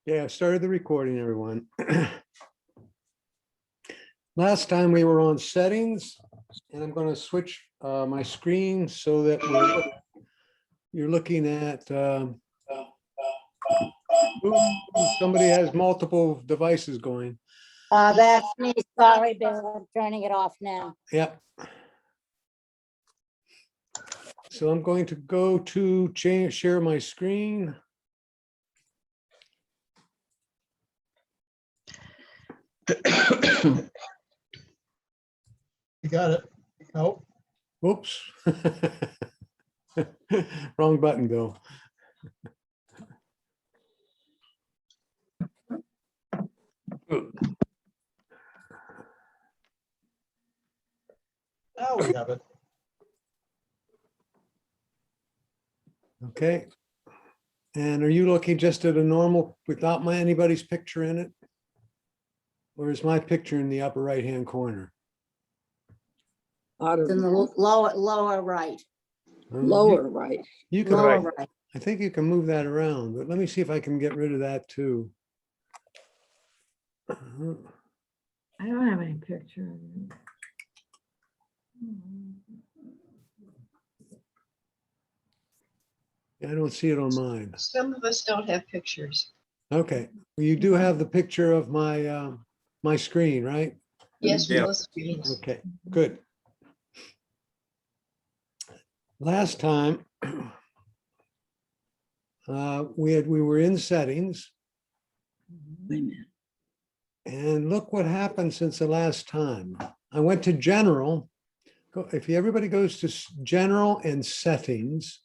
Yeah, I started the recording, everyone. Last time we were on settings, and I'm going to switch my screen so that you're looking at somebody has multiple devices going. That's me. Sorry, Bill. I'm turning it off now. Yep. So I'm going to go to share my screen. You got it. Oh, Whoops. Wrong button, Bill. now we have it. Okay. And are you looking just at a normal without anybody's picture in it? Or is my picture in the upper right-hand corner? It's in the lower right. Lower right. You can, Lower right. I think you can move that around, but let me see if I can get rid of that too. I don't have any picture. I don't see it on mine. Some of us don't have pictures. Okay, well, you do have the picture of my my screen, right? Yes, Yeah. both screens. Okay, good. Last time we were in settings, Wait a minute. and look what happened since the last time. I went to general. If everybody goes to general and settings,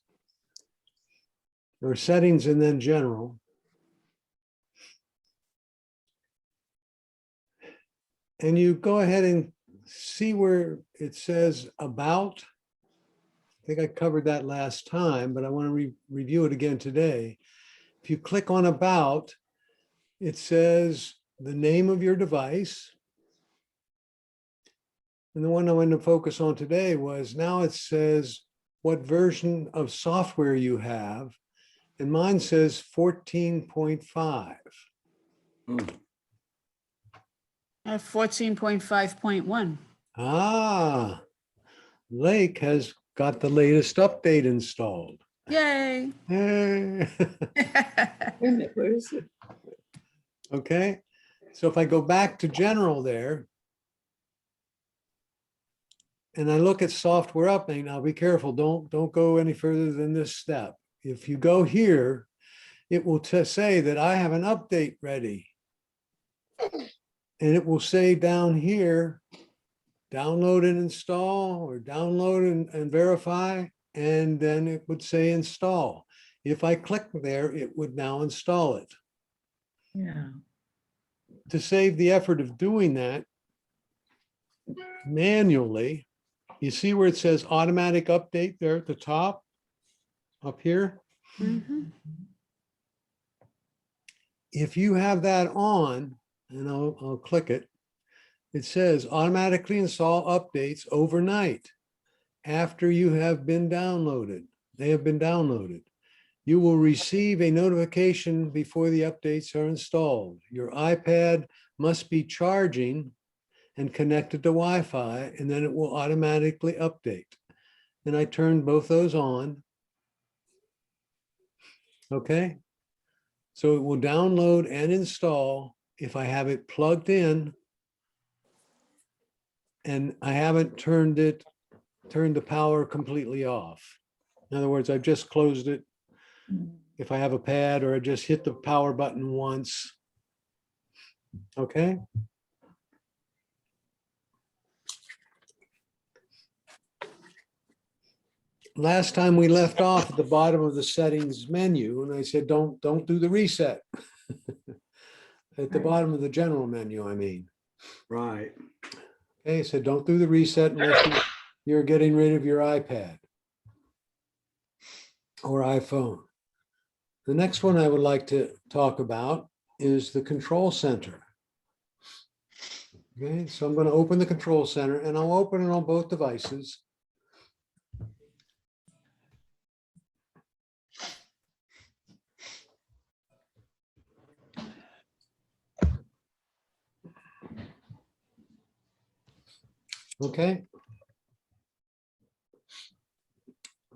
or settings and then general. And you go ahead and see where it says about. I think I covered that last time, but I want to review it again today. If you click on about, it says the name of your device. And the one I wanted to focus on today was now it says what version of software you have. And mine says 14.5. I have 14.5.1. Ah, Lake has got the latest update installed. Yay. Hey. Wait a minute, where is it? Okay, so if I go back to general there, and I look at software update, now be careful, don't go any further than this step. If you go here, it will say that I have an update ready. And it will say down here, download and install, or download and verify, and then it would say install. If I click there, it would now install it. Yeah. To save the effort of doing that manually, you see where it says automatic update there at the top, up here? Mhm. If you have that on, and I'll click it, it says automatically install updates overnight after you have been downloaded. They have been downloaded. You will receive a notification before the updates are installed. Your iPad must be charging and connected to Wi-Fi, and then it will automatically update. And I turned both those on. Okay. So it will download and install if I have it plugged in and I haven't turned the power completely off. In other words, I've just closed it. If I have a pad, or I just hit the power button once. Okay. Last time we left off at the bottom of the settings menu, and I said, don't do the reset. At the Right. bottom of the general menu, I mean. Right. Okay, so don't do the reset unless you're getting rid of your iPad or iPhone. The next one I would like to talk about is the control center. Okay, so I'm going to open the control center, and I'll open it on both devices. Okay.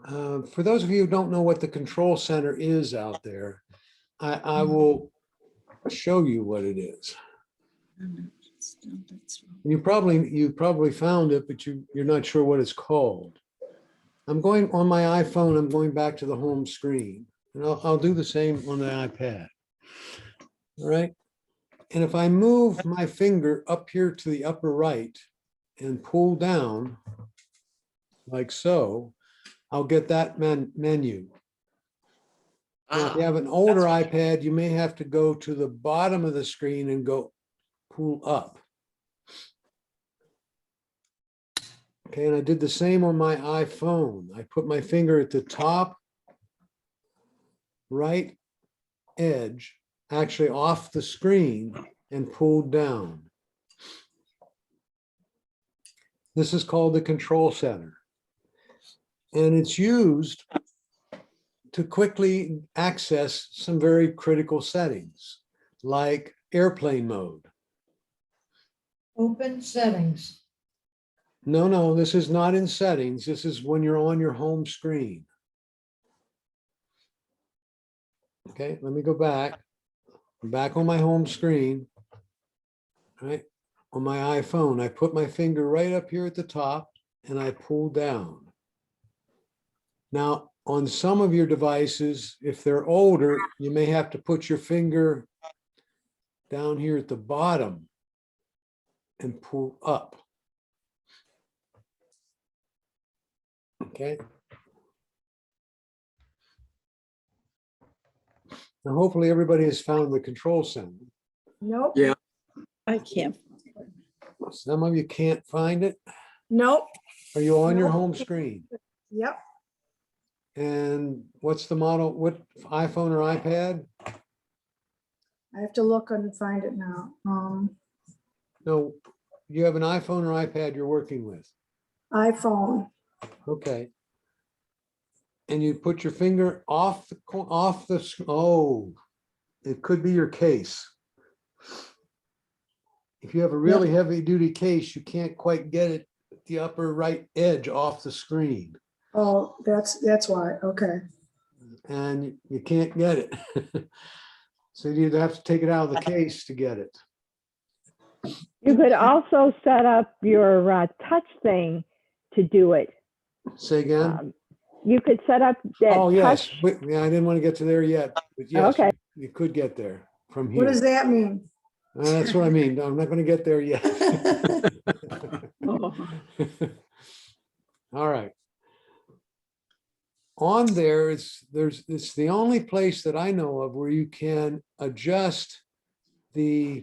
For those of you who don't know what the control center is out there, I will show you what it is. You probably found it, but you're not sure what it's called. I'm going on my iPhone, I'm going back to the home screen, and I'll do the same on the iPad. All right. And if I move my finger up here to the upper right and pull down like so, I'll get that menu. Now, if you have an older iPad, you may have to go to the bottom of the screen and go pull up. Okay, and I did the same on my iPhone. I put my finger at the top right edge, actually off the screen, and pulled down. This is called the control center. And it's used to quickly access some very critical settings, like airplane mode. Open settings. No, this is not in settings. This is when you're on your home screen. Okay, let me go back. I'm back on my home screen. All right, on my iPhone, I put my finger right up here at the top and I pull down. Now, on some of your devices, if they're older, you may have to put your finger down here at the bottom and pull up. Okay. Now, hopefully everybody has found the control center. Nope. Yeah. I can't. Some of you can't find it. Nope. Are you on your Nope. home screen? Yep. And what's the model? What iPhone or iPad? I have to look and find it now. No, you have an iPhone or iPad you're working with. iPhone. Okay. And you put your finger off oh, it could be your case. If you have a really heavy duty case, you can't quite get it at the upper right edge off the screen. Oh, that's why. Okay. And you can't get it. So you either have to take it out of the case to get it. You could also set up your touch thing to do it. Say again? You could set up that Oh, yes. touch. Wait, yeah, I didn't want to get to there yet, but yes, Okay. you could get there from What here. does that mean? That's what I mean. I'm not going to get there yet. Oh, All right. On there, it's the only place that I know of where you can adjust this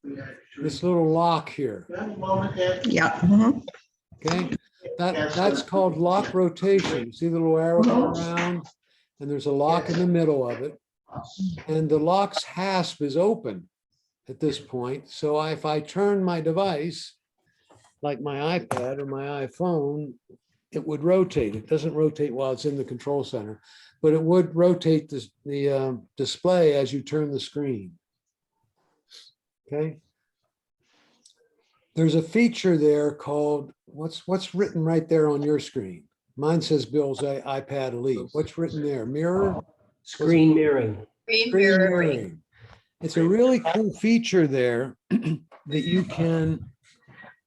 little lock here. Yeah. Okay, that's called lock rotation. See the little arrow going around, and there's a lock in the middle of it, and the lock's hasp is open at this point. So if I turn my device, like my iPad or my iPhone, it would rotate. It doesn't rotate while it's in the control center, but it would rotate the display as you turn the screen. Okay. There's a feature there called, what's written right there on your screen? Mine says Bill's iPad Elite. What's written there? Mirror? Screen mirroring. Screen Screen mirroring. mirroring. It's a really cool feature there that you can,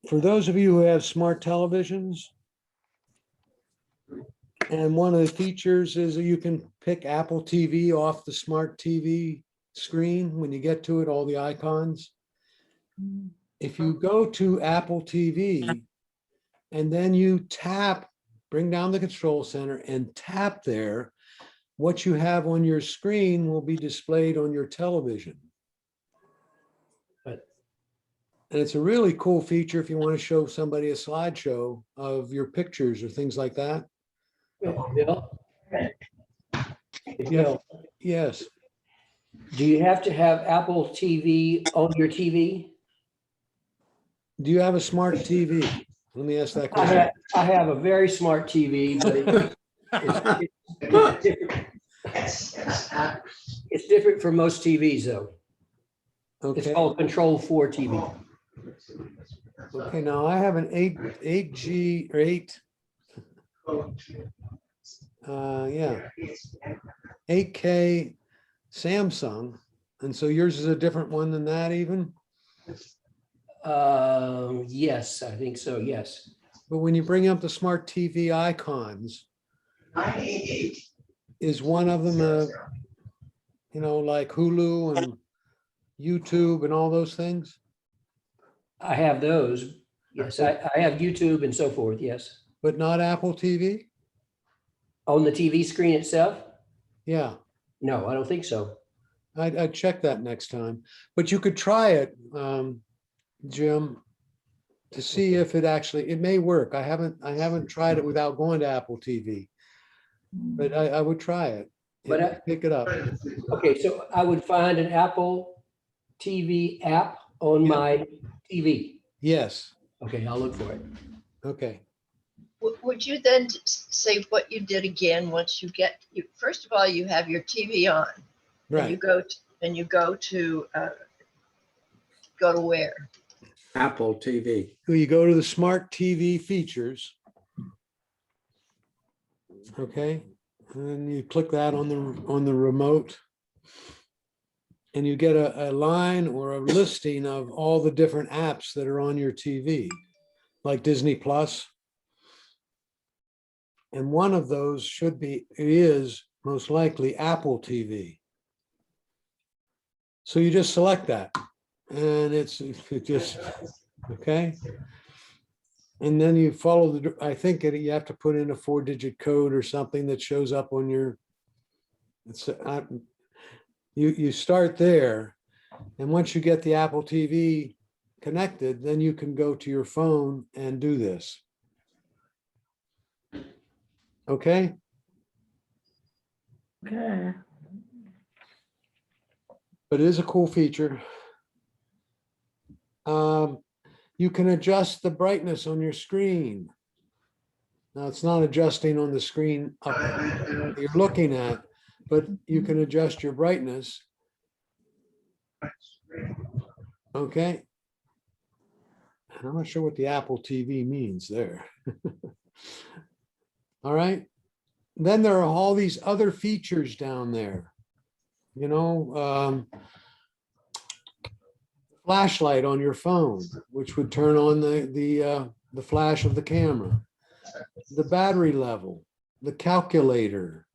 for those of you who have smart televisions, and one of the features is that you can pick Apple TV off the smart TV screen when you get to it, all the icons. If you go to Apple TV and then you tap, bring down the control center and tap there, what you have on your screen will be displayed on your television. And it's a really cool feature if you want to show somebody a slideshow of your pictures or things like that. Bill? Bill, Yes. do you have to have Apple TV on your TV? Do you have a smart TV? Let me ask that I question. have a very smart TV, but it's different from most TVs though. It's Okay. called Control 4 TV. Okay, now I have an 8G or 8. Yeah, 8K Samsung. And so yours is a different one than that even? Yes, I think so, yes. But when you bring up the smart TV icons, is one of them like Hulu and YouTube and all those things? I have those. Yes, I have YouTube and so forth, yes. But not Apple TV? On the TV screen itself? Yeah, No, I don't think so. I'd check that next time. But you could try it, Jim, to see if it may work. I haven't tried it without going to Apple TV, but I would try it. But It may pick it up. Okay, so I would find an Apple TV app on Yeah. my TV. Yes, Okay, I'll look for it. okay. Would you then say what you did again once you get, first of all, you have your TV on. And you Right. go, and you go to where? Apple TV. You go to the smart TV features. Okay, and then you click that on the remote. And you get a line or a listing of all the different apps that are on your TV, like Disney Plus. And one of those is most likely Apple TV. So you just select that and it just, okay. And then you follow I think you have to put in a 4-digit code or something that shows up on your, you start there. And once you get the Apple TV connected, then you can go to your phone and do this. Okay? Okay. But it is a cool feature. You can adjust the brightness on your screen. Now, it's not adjusting on the screen up that you're looking at, but you can adjust your brightness. Okay. I'm not sure what the Apple TV means there. All right. Then there are all these other features down there. Flashlight on your phone, which would turn on the flash of the camera, the battery level, the calculator.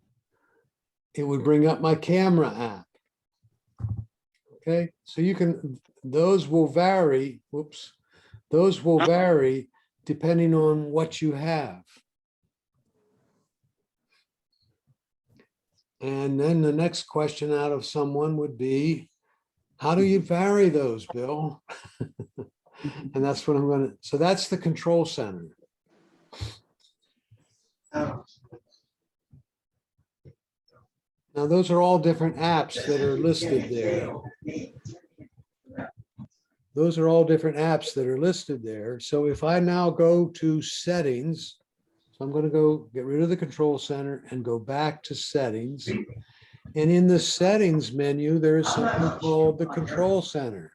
It would bring up my camera app. Okay, so those will vary. Whoops, those will vary depending on what you have. And then the next question out of someone would be, how do you vary those, Bill? And that's what I'm going to, so that's the control center. Now, those are all different apps that are listed there. Those are all different apps that are listed there. So if I now go to settings, so I'm going to go get rid of the control center and go back to settings. And in the settings menu, there is something called the control center.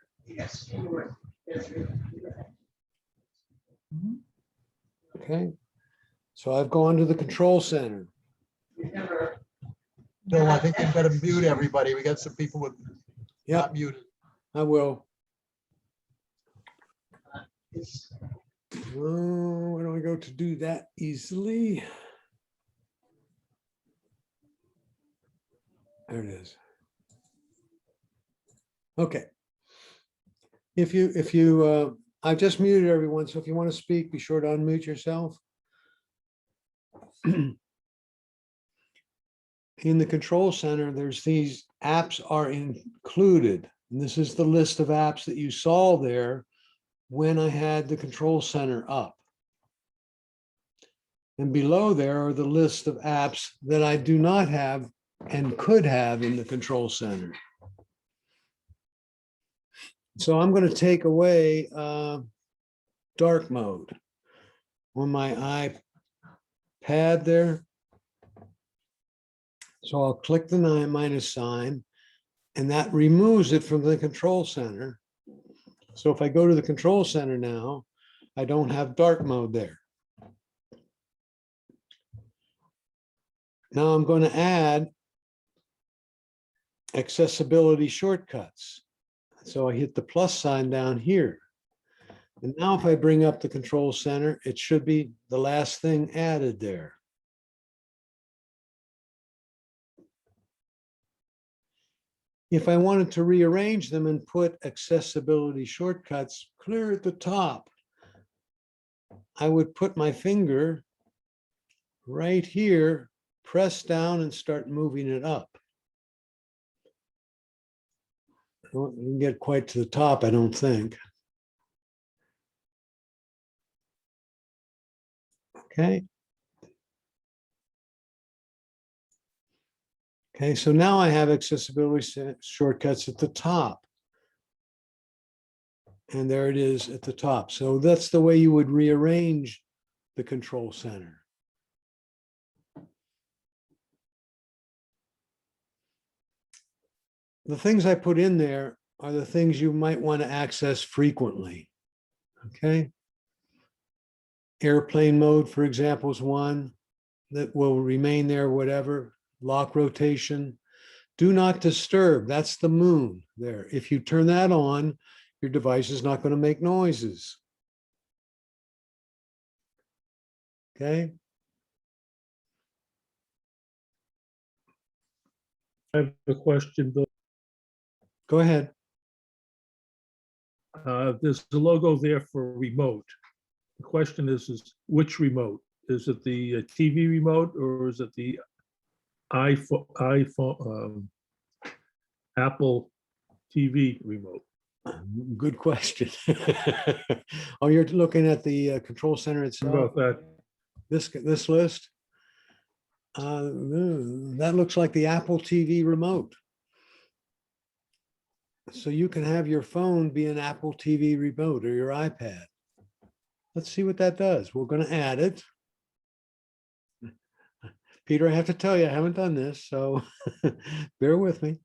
Okay. So I've gone to the control center. Bill, I think you've got to mute everybody. We got some people with Yeah, not muted. I will. Oh, where do I go to do that easily? There it is. Okay. I've just muted everyone, so if you want to speak, be sure to unmute yourself. In the control center, there's these apps are included. And this is the list of apps that you saw there when I had the control center up. And below there are the list of apps that I do not have and could have in the control center. So I'm going to take away dark mode on my iPad there. So I'll click the minus sign, and that removes it from the control center. So if I go to the control center now, I don't have dark mode there. Now I'm going to add accessibility shortcuts. So I hit the plus sign down here. And now if I bring up the control center, it should be the last thing added there. If I wanted to rearrange them and put accessibility shortcuts clear at the top, I would put my finger right here, press down and start moving it up. I don't get quite to the top, I don't think. Okay. Okay, so now I have accessibility shortcuts at the top. And there it is at the top. So that's the way you would rearrange the control center. The things I put in there are the things you might want to access frequently. Okay. Airplane mode, for example, is one that will remain there, whatever. Lock rotation. Do not disturb. That's the moon there. If you turn that on, your device is not going to make noises. Okay. I have a question, Bill. Go ahead. There's a logo there for remote. The question is which remote? Is it the TV remote or is it the iPhone, Apple TV remote? Good question. Oh, you're looking at the control center How itself? about that? This list? That looks like the Apple TV remote. So you can have your phone be an Apple TV remote or your iPad. Let's see what that does. We're going to add it. Peter, I have to tell you, I haven't done this, so bear with me.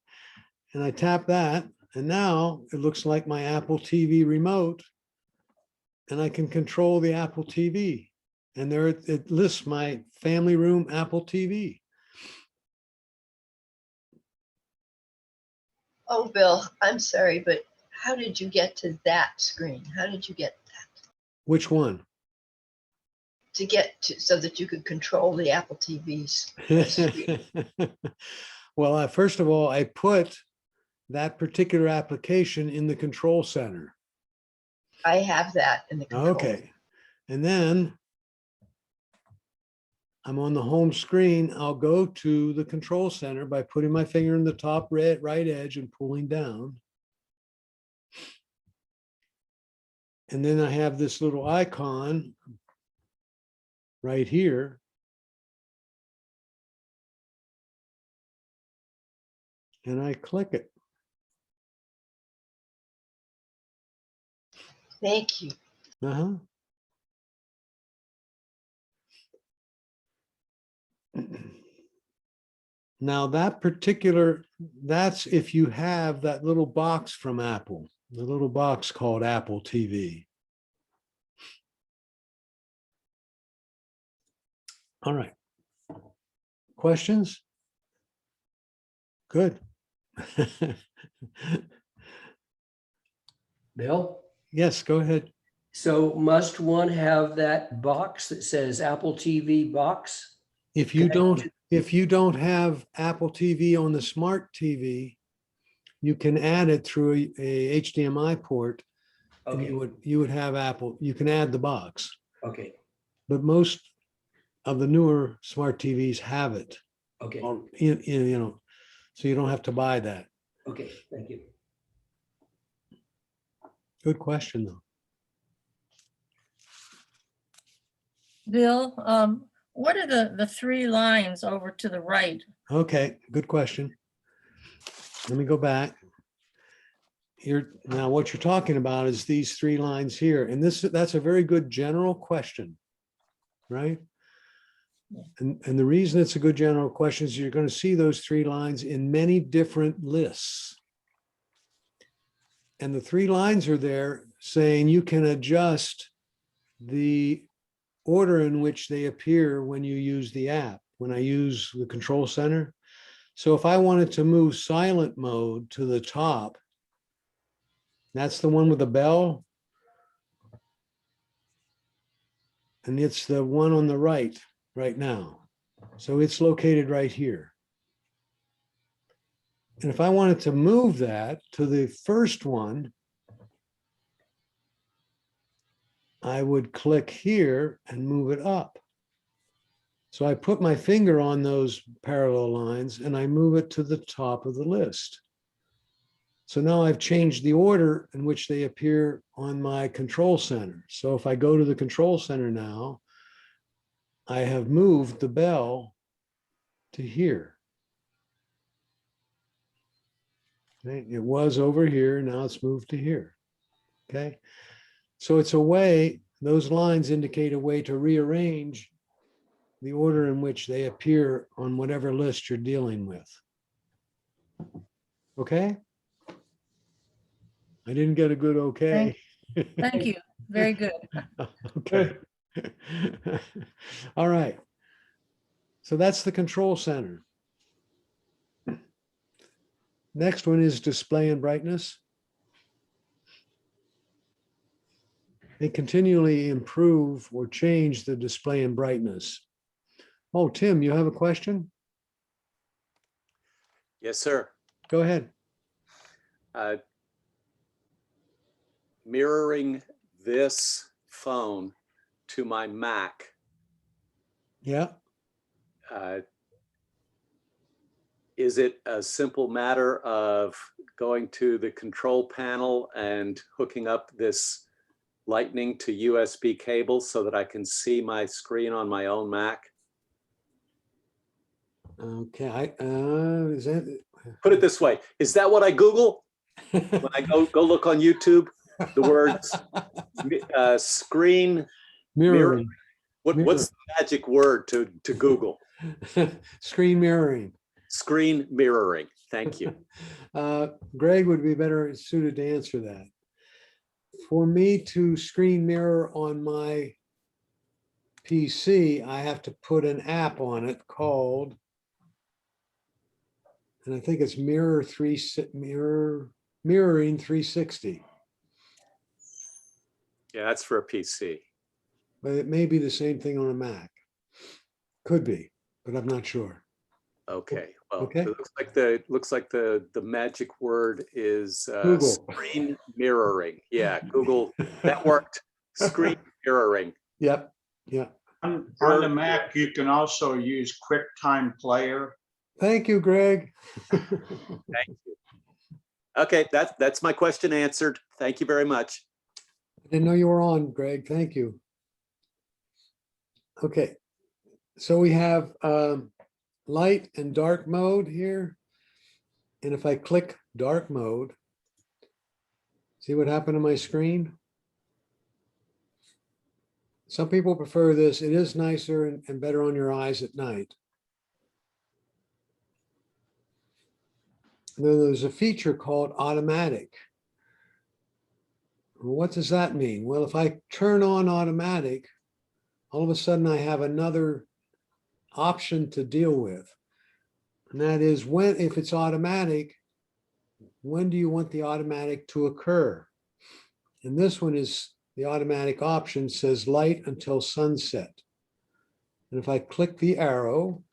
And I tap that, and now it looks like my Apple TV remote, and I can control the Apple TV. And there it lists my family room Apple TV. Oh, Bill, I'm sorry, but how did you get to that screen? How did you get that? Which one? To get to, so that you could control the Apple TV's screen? Well, first of all, I put that particular application in the control center. I have that in the control. Okay. And then I'm on the home screen. I'll go to the control center by putting my finger in the top right edge and pulling down. And then I have this little icon right here. And I click it. Thank you. Uh-huh. Now that particular, that's if you have that little box from Apple, the little box called Apple TV. All right. Questions? Good. Bill? Yes, go ahead. So must one have that box that says Apple TV box? If you don't have Apple TV on the smart TV, you can add it through a HDMI port. And Okay, you would have Apple, you can add the box, okay, but most of the newer smart TVs have it. okay, So you don't have to buy that. okay, thank you. Good question, though. Bill, what are the three lines over to the right? Okay, good question. Let me go back. Now what you're talking about is these three lines here, and that's a very good general question, right? And the reason it's a good general question is you're going to see those three lines in many different lists. And the three lines are there saying you can adjust the order in which they appear when you use the app, when I use the control center. So if I wanted to move silent mode to the top, that's the one with the bell. And it's the one on the right now. So it's located right here. And if I wanted to move that to the first one, I would click here and move it up. So I put my finger on those parallel lines and I move it to the top of the list. So now I've changed the order in which they appear on my control center. So if I go to the control center now, I have moved the bell to here. Okay, it was over here, now it's moved to here. Okay, so it's a way, those lines indicate a way to rearrange the order in which they appear on whatever list you're dealing with. Okay? I didn't get a good okay. Thank you. Very good. Okay. All right. So that's the control center. Next one is display and brightness. They continually improve or change the display and brightness. Oh, Tim, you have a question? Yes, sir. Go ahead. Mirroring this phone to my Mac, Yeah. is it a simple matter of going to the control panel and hooking up this Lightning to USB cable so that I can see my screen on my own Mac? Okay. Is that? Put it this way, is that what I Google when I go look on YouTube? The words screen Mirroring. What's the magic word to Google? Screen mirroring. Screen mirroring. Thank you. Greg would be better suited to answer that. For me to screen mirror on my PC, I have to put an app on it called, and I think it's Mirroring 360. Yeah, that's for a PC. But it may be the same thing on a Mac. Could be, but I'm not sure. Okay. Well, Okay. it looks like the magic word is Google. screen mirroring. Yeah, Google. That worked. Screen mirroring. Yep. Yeah. On the Mac, you can also use QuickTime Player. Thank you, Greg. Thank you. Okay, that's my question answered. Thank you very much. I didn't know you were on, Greg. Thank you. Okay. So we have light and dark mode here. And if I click dark mode, see what happened to my screen? Some people prefer this. It is nicer and better on your eyes at night. And then there's a feature called automatic. Well, what does that mean? Well, if I turn on automatic, all of a sudden I have another option to deal with. And that is if it's automatic, when do you want the automatic to occur? And this one is the automatic option says light until sunset. And if I click the arrow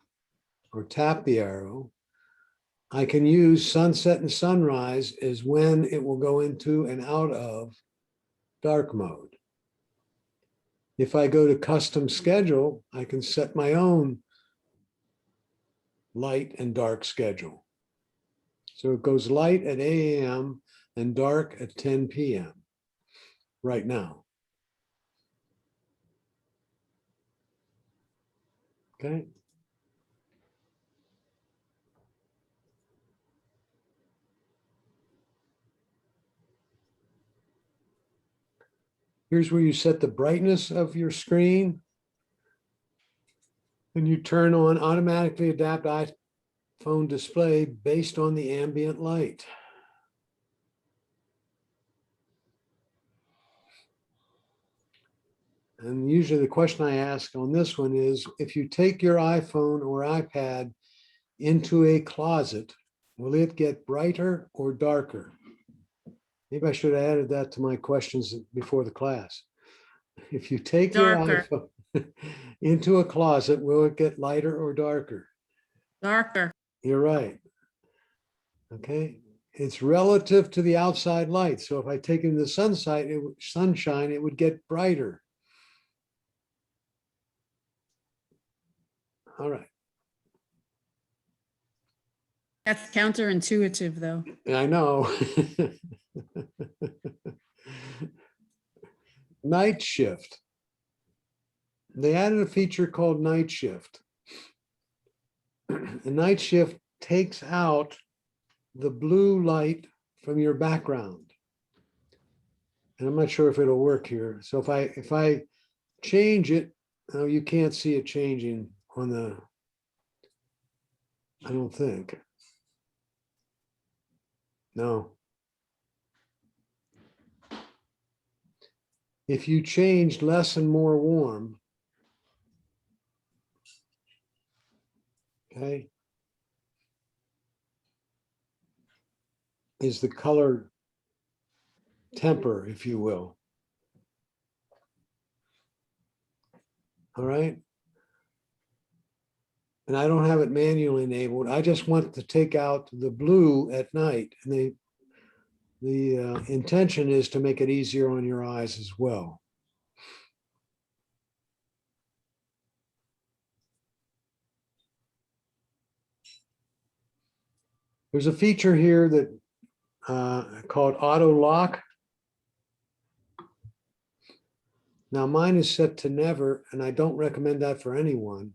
or tap the arrow, I can use sunset and sunrise as when it will go into and out of dark mode. If I go to custom schedule, I can set my own light and dark schedule. So it goes light at 8 a.m. and dark at 10 p.m. right now. Okay. Here's where you set the brightness of your screen. And you turn on automatically adapt iPhone display based on the ambient light. And usually the question I ask on this one is, if you take your iPhone or iPad into a closet, will it get brighter or darker? Maybe I should have added that to my questions before the class. If you take your Darker. iPhone into a closet, will it get lighter or darker? Darker. You're right. Okay, it's relative to the outside light. So if I take it in the sunshine, it would get brighter. All right. That's counterintuitive, though. I know. Night shift. They added a feature called night shift. The night shift takes out the blue light from your background. And I'm not sure if it'll work here. So if I change it, oh, you can't see it changing on the, I don't think. No. If you changed less and more warm, okay, is the color temper, if you will. All right. And I don't have it manually enabled. I just want to take out the blue at night. And the intention is to make it easier on your eyes as well. There's a feature here that called auto lock. Now mine is set to never, and I don't recommend that for anyone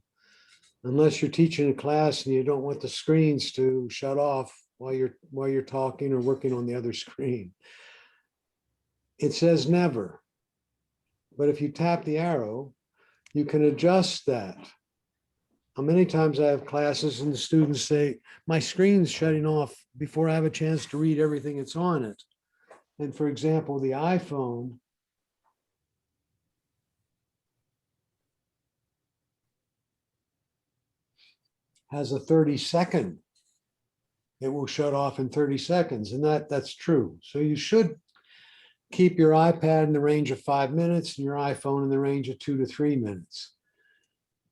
unless you're teaching a class and you don't want the screens to shut off while you're talking or working on the other screen. It says never, but if you tap the arrow, you can adjust that. How many times I have classes and the students say, my screen's shutting off before I have a chance to read everything that's on it. And for example, the iPhone has a 30-second. It will shut off in 30 seconds, and that's true. So you should keep your iPad in the range of 5 minutes and your iPhone in the range of 2 to 3 minutes.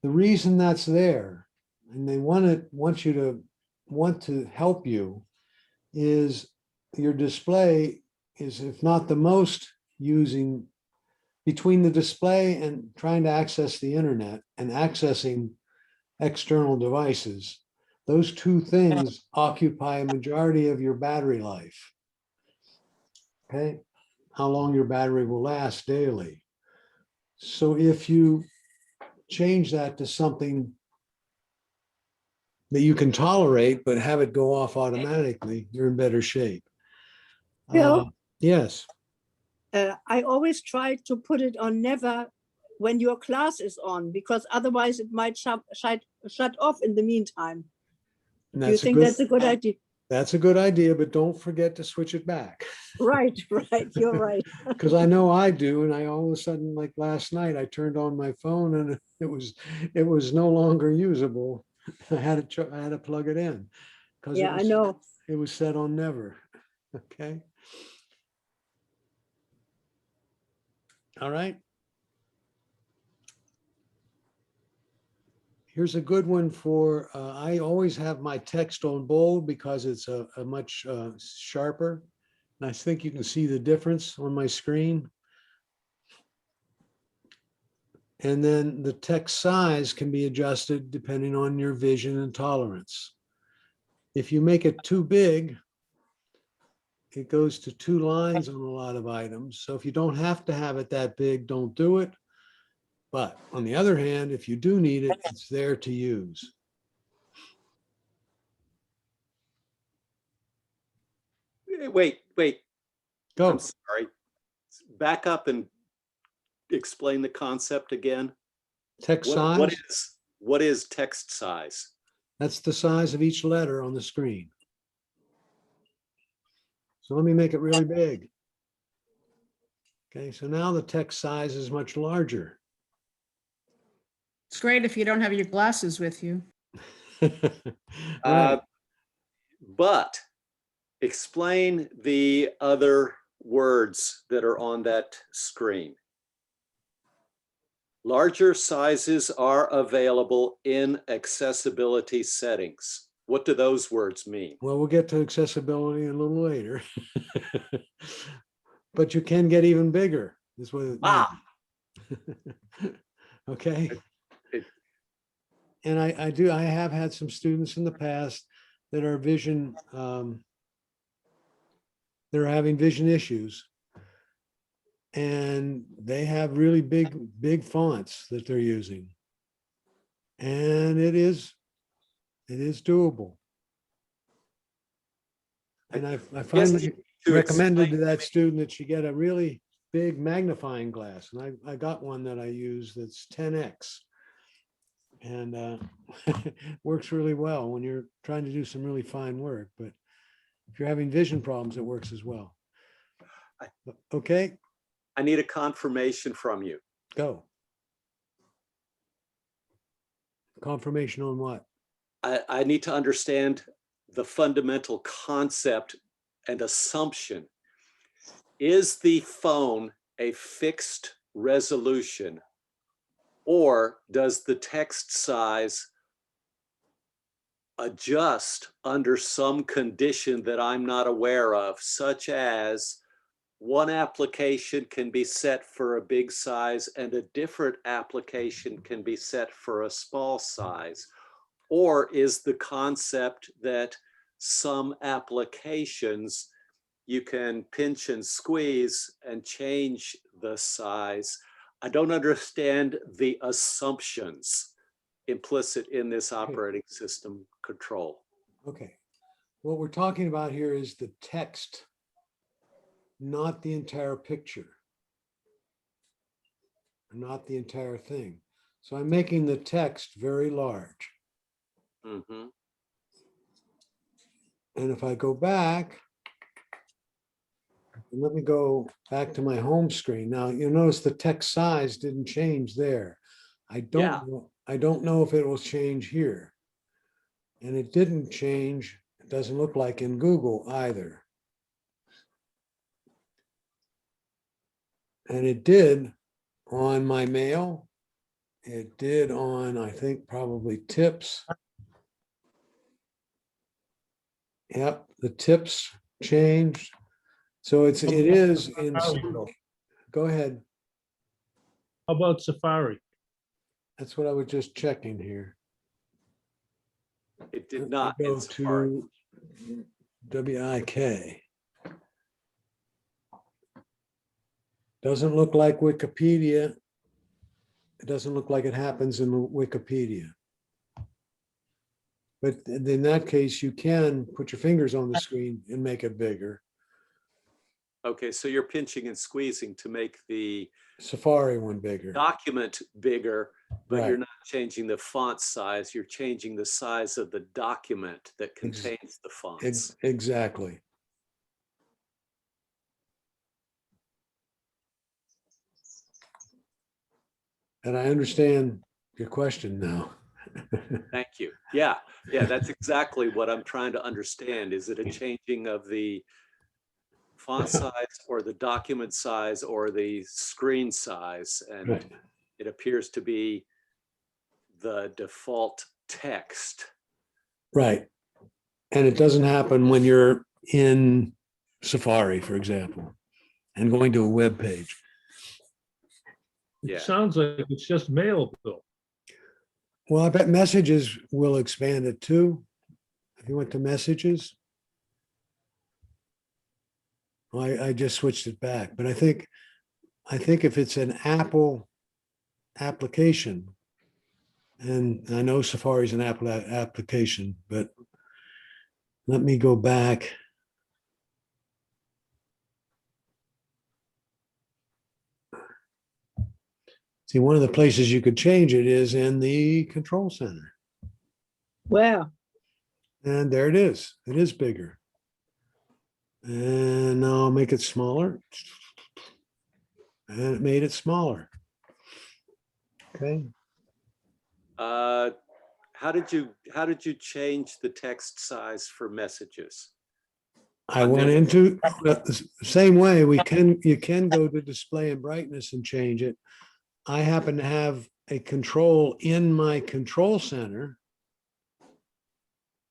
The reason that's there, and they want to help you, is your display is, if not the most using, between the display and trying to access the internet and accessing external devices, those two things occupy a majority of your battery life. Okay, how long your battery will last daily. So if you change that to something that you can tolerate, but have it go off automatically, you're in better shape. Bill? Yes. I always try to put it on never when your class is on, because otherwise it might shut off in the meantime. Do you think that's a good idea? That's a good idea, but don't forget to switch it back. Right, you're right. Because I know I do, and I all of a sudden, like last night, I turned on my phone and it was no longer usable. I had to plug it in. Yeah, I know. It was set on never. Okay. All right. Here's a good one for, I always have my text on bold because it's a much sharper. And I think you can see the difference on my screen. And then the text size can be adjusted depending on your vision and tolerance. If you make it too big, it goes to 2 lines on a lot of items. So if you don't have to have it that big, don't do it. But on the other hand, if you do need it, it's there to use. Wait. Go. I'm sorry. Back up and explain the concept again. Text size? What is text size? That's the size of each letter on the screen. So let me make it really big. Okay, so now the text size is much larger. It's great if you don't have your glasses with you. Right. But explain the other words that are on that screen. Larger sizes are available in accessibility settings. What do those words mean? Well, we'll get to accessibility a little later. But you can get even bigger, is what it means. Okay. It- And I have had some students in the past that are vision, they're having vision issues. And they have really big fonts that they're using. And it is doable. And I finally to recommended to explain- that student that she get a really big magnifying glass. And I got one that I use that's 10x. And works really well when you're trying to do some really fine work. But if you're having vision problems, it works as well. Okay, I need a confirmation from you. go. Confirmation on what? I need to understand the fundamental concept and assumption. Is the phone a fixed resolution, or does the text size adjust under some condition that I'm not aware of, such as one application can be set for a big size and a different application can be set for a small size? Or is the concept that some applications you can pinch and squeeze and change the size? I don't understand the assumptions implicit in this operating system control. Okay. What we're talking about here is the text, not the entire picture, not the entire thing. So I'm making the text very large. Mhm. And if I go back, and let me go back to my home screen. Now you'll notice the text size didn't change there. I Yeah. don't know if it will change here. And it didn't change. It doesn't look like in Google either. And it did on my mail. It did on, I think, probably tips. Yep, the tips changed. So it is in, go ahead. How about Safari? That's what I was just checking here. It did not. Go in Safari. to WIK. Doesn't look like Wikipedia. It doesn't look like it happens in Wikipedia. But in that case, you can put your fingers on the screen and make it bigger. Okay, so you're pinching and squeezing to make the Safari one bigger. document bigger, but Right. you're not changing the font size. You're changing the size of the document that contains the fonts. Exactly. And I understand your question now. Thank you. Yeah, that's exactly what I'm trying to understand. Is it a changing of the font size or the document size or the screen size? And Right. it appears to be the default text. Right. And it doesn't happen when you're in Safari, for example, and going to a web page. Yeah. It sounds like it's just mail, Bill. Well, I bet messages will expand it too. If you went to messages. Well, I just switched it back, but I think if it's an Apple application, and I know Safari is an Apple application, but let me go back. See, one of the places you could change it is in the control center. Where? And there it is. It is bigger. And now I'll make it smaller. And it made it smaller. Okay. How did you change the text size for messages? I went into the same way. You can go to display and brightness and change it. I happen to have a control in my control center.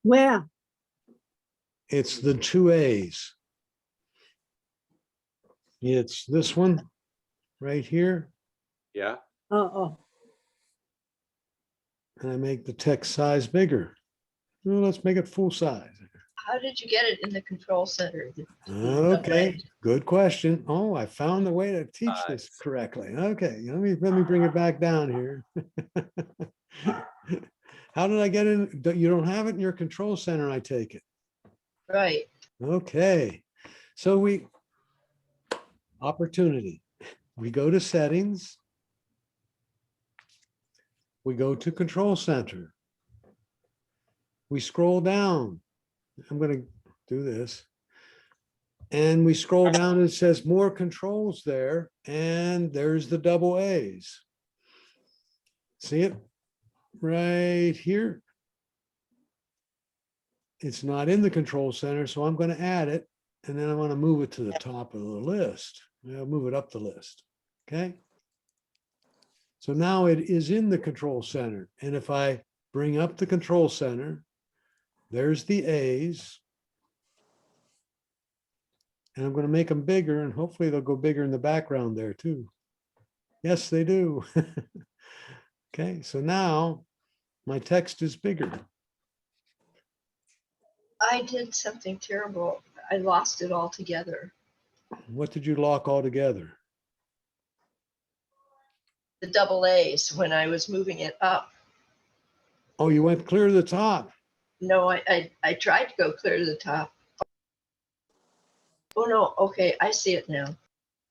Where? It's the 2A's. It's this one right here. Yeah. Oh, And I make the text size bigger. Well, let's make it full size. How did you get it in the control center? Okay, good question. Oh, I found a way to teach this correctly. Okay, let me bring it back down here. How did I get in? You don't have it in your control center, I take it. Right. Okay, so opportunity. We go to settings. We go to control center. We scroll down. I'm going to do this. And we scroll down and it says more controls there. And there's the double A's. See it right here? It's not in the control center, so I'm going to add it. And then I want to move it to the top of the list. I'll move it up the list. Okay. So now it is in the control center. And if I bring up the control center, there's the A's. And I'm going to make them bigger, and hopefully they'll go bigger in the background there too. Yes, they do. Okay, so now my text is bigger. I did something terrible. I lost it altogether. What did you lock all together? The double A's when I was moving it up. Oh, you went clear to the top. No, I tried to go clear to the top. Oh no, okay, I see it now.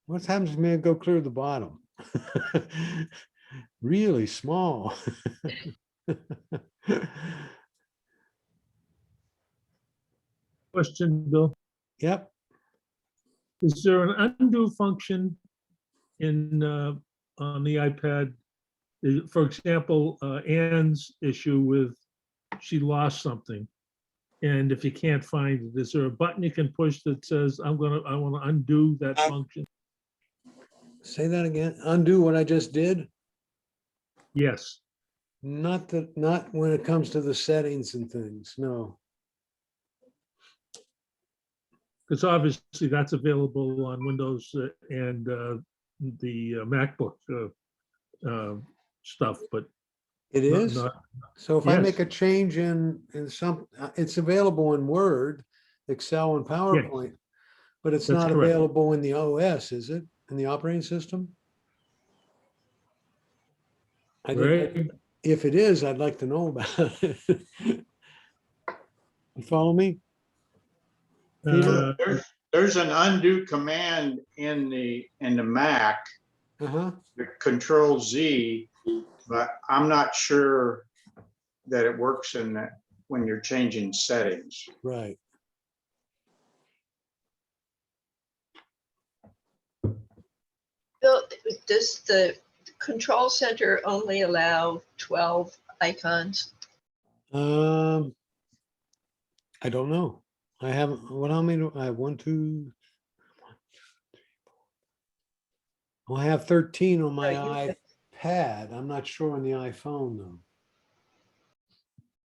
What happens if I go clear to the bottom? Really small. Question, Bill. Yep. Is there an undo function in on the iPad? For example, Ann's issue with she lost something. And if you can't find it, is there a button you can push that says, I want to undo that function? Say that again. Undo what I just did? Yes. Not when it comes to the settings and things. No. Because obviously that's available on Windows and the MacBook stuff, but It not- is? not- So if I make Yes. a change in some, it's available in Word, Excel, and PowerPoint, but it's That's not correct. available in the OS, is it? In the operating system? I think Greg? if it is, I'd like to know about it. You follow me? Peter? There's an undo command in the Mac, Uh-huh. the Control Z, but I'm not sure that it works in that when you're changing settings. Right. Bill, does the control center only allow 12 icons? I don't know. I haven't, how many do I have? 1, 2. Well, I have 13 on my iPad. I'm not sure on the iPhone though.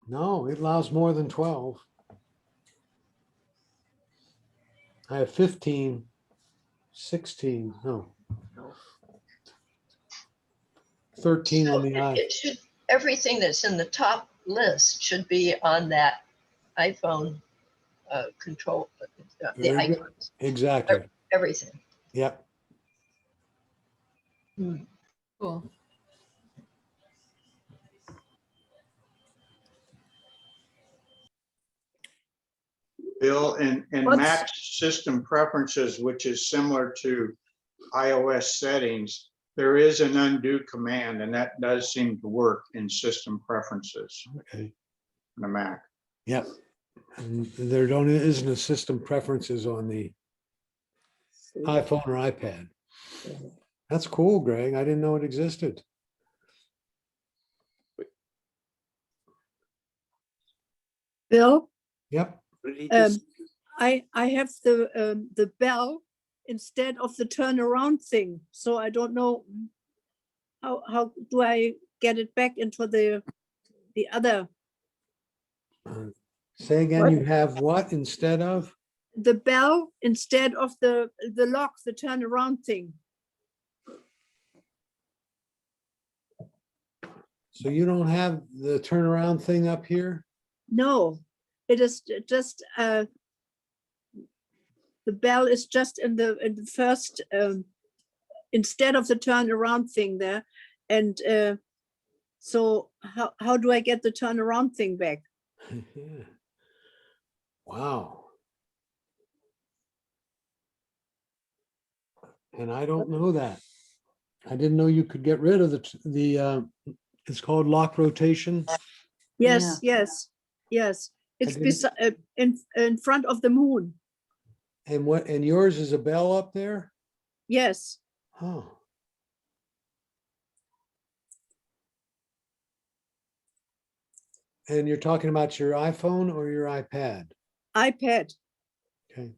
No, it allows more than 12. I have 15, 16, no. 13 on the iPhone. It should, everything that's in the top list should be on that iPhone control, the Very good. icons, Exactly. everything. Yep. Cool. Bill, in What's- Mac system preferences, which is similar to iOS settings, there is an undo command, and that does seem to work in system preferences Okay. in the Mac. Yep. And there isn't a system preferences on the iPhone or iPad. That's cool, Greg. I didn't know it existed. Bill, Yep. What did he um, just- I have the bell instead of the turnaround thing, so I don't know how do I get it back into the other, Say again, What? you have what instead of? the bell instead of the lock, the turnaround thing. So you don't have the turnaround thing up here? No, it is just the bell is just in the first instead of the turnaround thing there, and so how do I get the turnaround thing back? Wow. And I don't know that. I didn't know you could get rid of it's called lock rotation. Yes, yes, yes. It's didn't- beside in front of the moon. And yours is a bell up there? Yes, Oh. And you're talking about your iPhone or your iPad? iPad. Okay.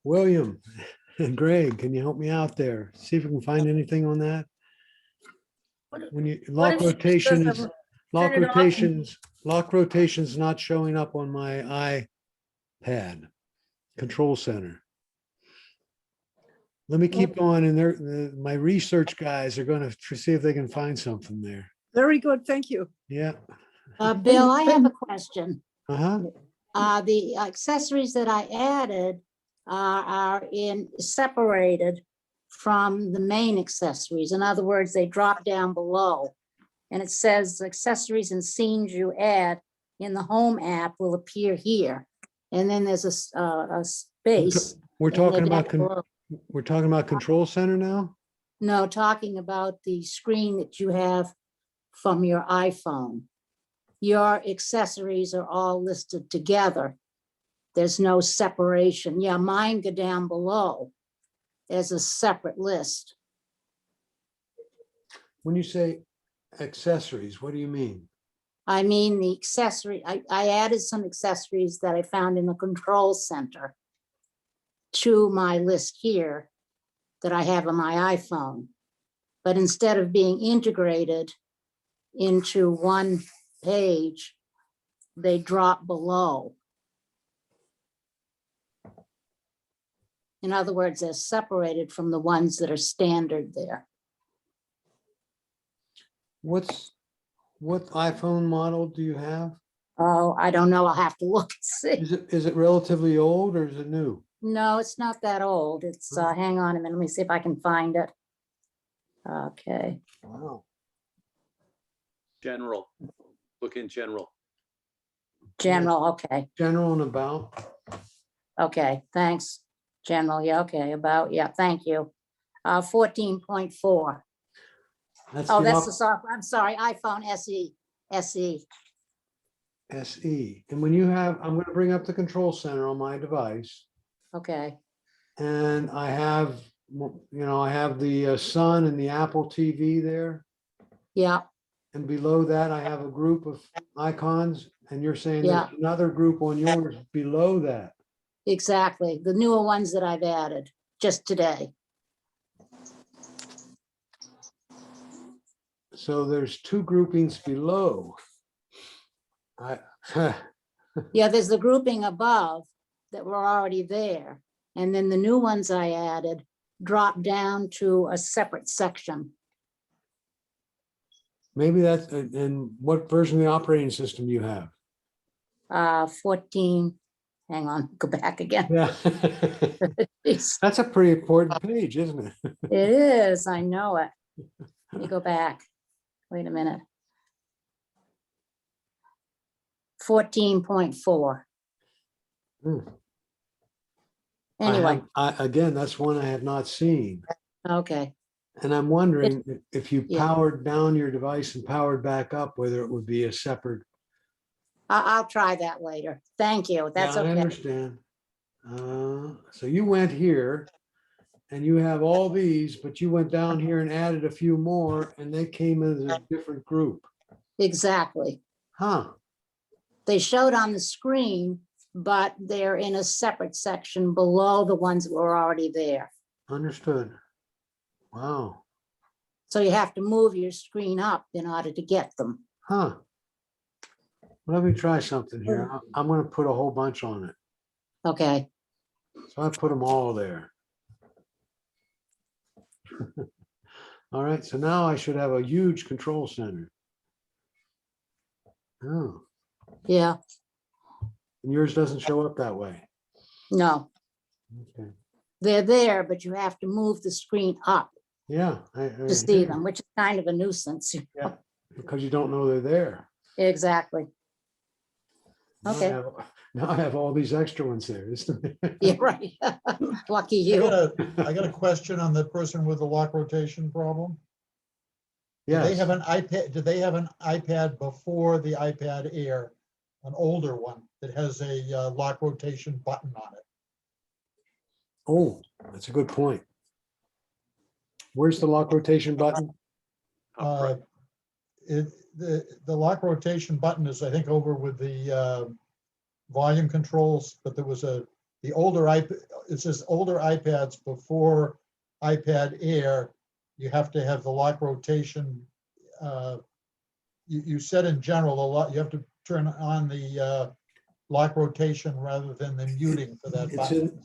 William and Greg, can you help me out there? See if we can find anything on that? When you, what if she rotation does is, a- lock turn it off and- rotation's not showing up on my iPad control center. Let me keep going, and my research guys are going to see if they can find something there. Very good, thank you. Yeah. Bill, I have a question. Uh-huh. The accessories that I added are separated from the main accessories. In other words, they drop down below. And it says accessories and scenes you add in the home app will appear here. And then there's a space. We're and they're talking down about below. we're talking about control center now? No, talking about the screen that you have from your iPhone. Your accessories are all listed together. There's no separation. Yeah, mine go down below. There's a separate list. When you say accessories, what do you mean? I mean, the accessory, I added some accessories that I found in the control center to my list here that I have on my iPhone. But instead of being integrated into one page, they drop below. In other words, they're separated from the ones that are standard there. What iPhone model do you have? Oh, I don't know. I'll have to look and see. Is it relatively old or is it new? No, it's not that old. It's, hang on a minute. Let me see if I can find it. Okay. Wow. General, look in general. General, okay. General and about. Okay, thanks. General, yeah, okay, about, yeah, thank you. 14.4. That's Oh, the that's the software. I'm sorry, iPhone SE. SE. And when you have, I'm going to bring up the control center on my device. Okay, And I have, I have the Sun and the Apple TV there. yeah, And below that, I have a group of icons. And you're saying Yeah. there's another group on yours below that. exactly. The newer ones that I've added just today. So there's two groupings below. Yeah, there's the grouping above that were already there. And then the new ones I added drop down to a separate section. Maybe that's, and what version of the operating system do you have? 14, hang on, go back again. Yeah. It's- That's a pretty important page, isn't it? It is, I know it. Let me go back. Wait a minute. 14.4. Hmm. Anyway, Again, that's one I have not seen. okay. And I'm wondering if you Yeah. powered down your device and powered back up, whether it would be a separate. I'll try that later. Thank you. That's Yeah, I okay. understand. So you went here and you have all these, but you went down here and added a few more and they came as a different group. Exactly. Huh? They showed on the screen, but they're in a separate section below the ones that were already there. Understood. Wow. So you have to move your screen up in order to get them. Huh. Let me try something here. I'm going to put a whole bunch on it. Okay. So I put them all there. All right, so now I should have a huge control center. Oh, Yeah, and yours doesn't show up that way. no, Okay. they're there, but you have to move the screen up Yeah. to see them, which is kind of a nuisance. Yeah, because you don't know they're there. Exactly. Now I Okay. have- Now I have all these extra ones there. Yeah, right. Lucky I you. got a question on the person with the lock rotation problem. Do they Yes. have an iPad, do they have an iPad before the iPad Air, an older one that has a lock rotation button on it? Oh, that's a good point. Where's the lock rotation button? The lock rotation button is, I think, over with the volume controls, but there was the older iPad, it says older iPads before iPad Air, you have to have the lock rotation. You said in general, you have to turn on the lock rotation rather than the muting for that It's button. in.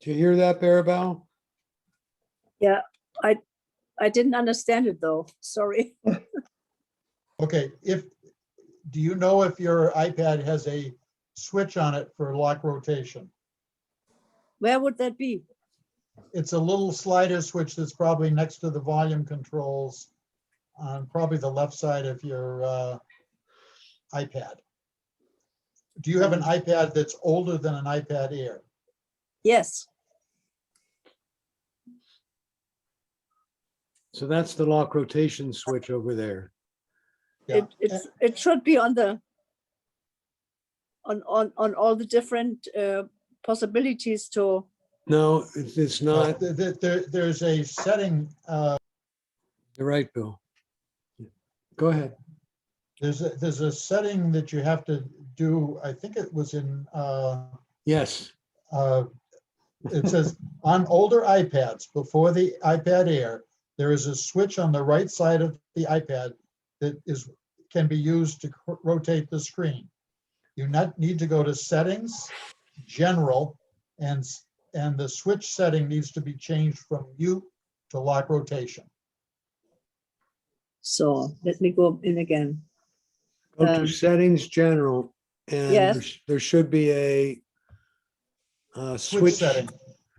Do you hear that, Barabel? Yeah, I didn't understand it though. Sorry. Okay, do you know if your iPad has a switch on it for lock rotation? Where would that be? It's a little slider switch that's probably next to the volume controls on probably the left side of your iPad. Do you have an iPad that's older than an iPad Air? Yes. So that's the lock rotation switch over there. Yeah. It should be on the on all the different possibilities to. No, it's not. There's a setting. You're right, Bill. Go ahead. There's a setting that you have to do. I think it was in. Yes. It says on older iPads before the iPad Air, there is a switch on the right side of the iPad that can be used to rotate the screen. You need to go to settings, general, and the switch setting needs to be changed from mute to lock rotation. So let me go in again. Go to settings, general, and Yes. there should be a switch setting.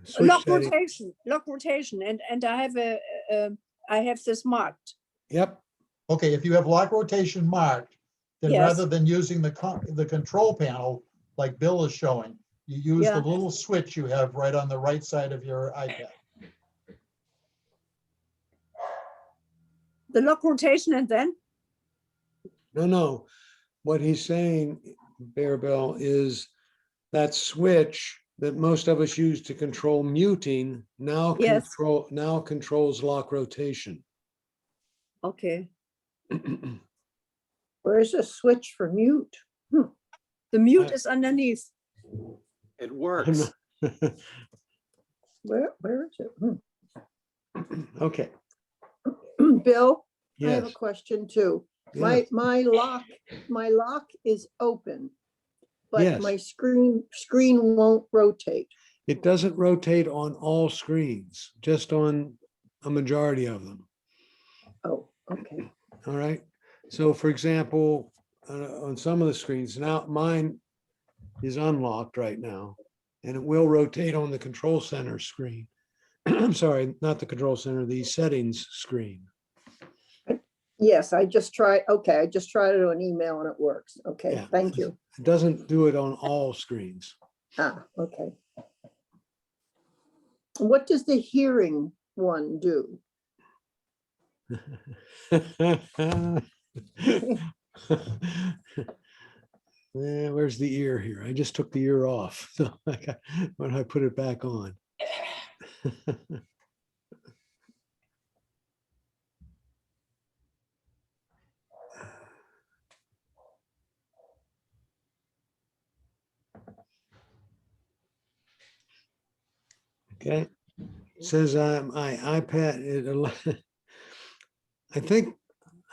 Switch Lock setting. rotation, and I have I have this marked. Yep. Okay, if you have lock rotation marked, then Yes. rather than using the control panel like Bill is showing, you use Yeah. the little switch you have right on the right side of your iPad. The lock rotation and then? No. What he's saying, Barabel, is that switch that most of us use to control muting now Yes. controls lock rotation. Okay. Where's the switch for mute? The mute is underneath. It works. Where is it? Okay. Bill, I have a Yes. question too. Yes. My lock is open, but Yes. my screen won't rotate. It doesn't rotate on all screens, just on a majority of them. Oh, okay. All right. So for example, on some of the screens, now mine is unlocked right now, and it will rotate on the control center screen. I'm sorry, not the control center, the settings screen. Yes, I just tried. Okay, I just tried it on email and it works. Okay, Yeah. thank you. It doesn't do it on all screens. Ah, okay. What does the hearing one do? Where's the ear here? I just took the ear off. So when I put it back on. Okay. It says my iPad, I think,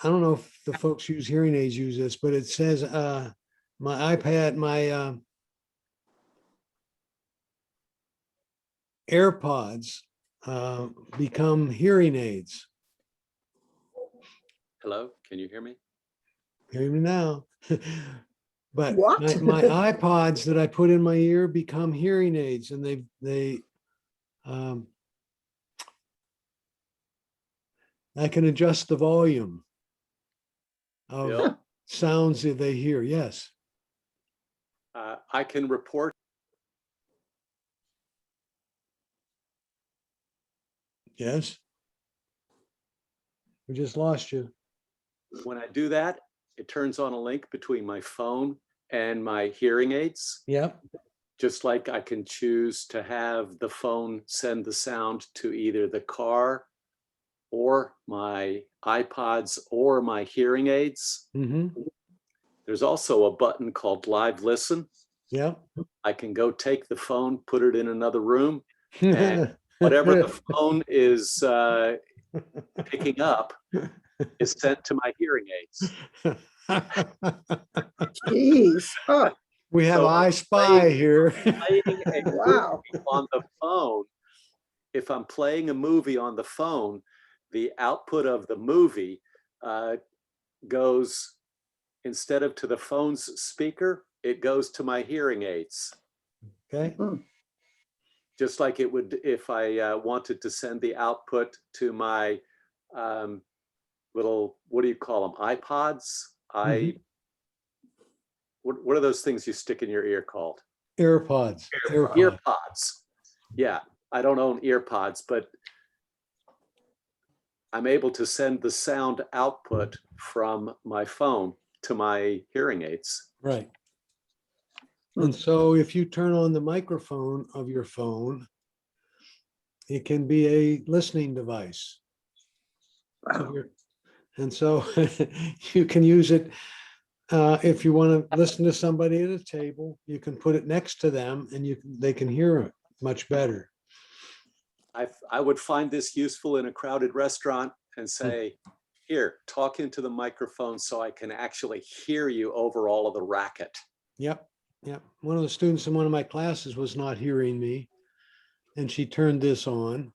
I don't know if the folks use hearing aids use this, but it says my iPad, my AirPods become hearing aids. Hello, can you hear me? Hear me now. But What? my iPods that I put in my ear become hearing aids, and I can adjust the volume of Bill, sounds that they hear. Yes. I can report. Yes. We just lost you. When I do that, it turns on a link between my phone and my hearing aids. Yep. Just like I can choose to have the phone send the sound to either the car or my iPods or my hearing aids. Mm-hmm. There's also a button called Live Listen. Yep. I can go take the phone, put it in another room, and whatever the phone is picking up is sent to my hearing aids. Jeez. Huh. We have So I Spy here. Playing a Wow. movie on the phone, if I'm playing a movie on the phone, the output of the movie goes, instead of to the phone's speaker, it goes to my hearing aids. Okay. Just like it would if I wanted to send the output to my little, what do you call them, iPods? What are those things you stick in your ear called? AirPods. Earpods. Yeah, I don't own earpods, but I'm able to send the sound output from my phone to my hearing aids. Right. And so if you turn on the microphone of your phone, it can be a listening device. And so you can use it if you want to listen to somebody at a table, you can put it next to them and they can hear it much better. I would find this useful in a crowded restaurant and say, here, talk into the microphone so I can actually hear you over all of the racket. Yep. Yep. One of the students in one of my classes was not hearing me, and she turned this on,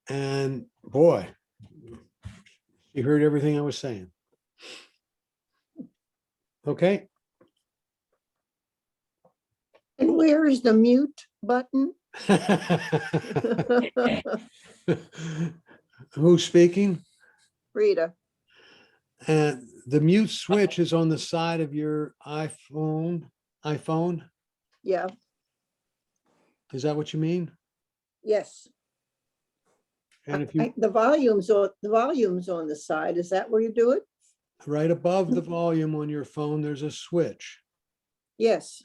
and boy, she heard everything I was saying. Okay. And where is the mute button? Who's speaking? Rita. And the mute switch is on the side of your iPhone. Yeah. Is that what you mean? Yes. And if you The volume's on the side. Is that where you do it? right above the volume on your phone, there's a switch. Yes.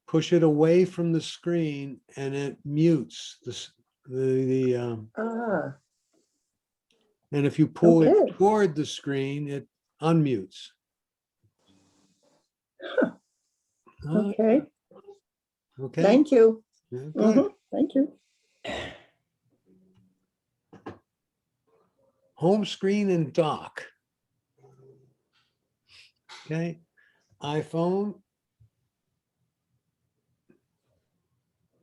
Push it away from the screen, and it mutes and if you pull it toward the screen, it unmutes. Okay. Okay. Thank you. Yeah, good. Thank you. Home screen and dock. Okay. iPhone.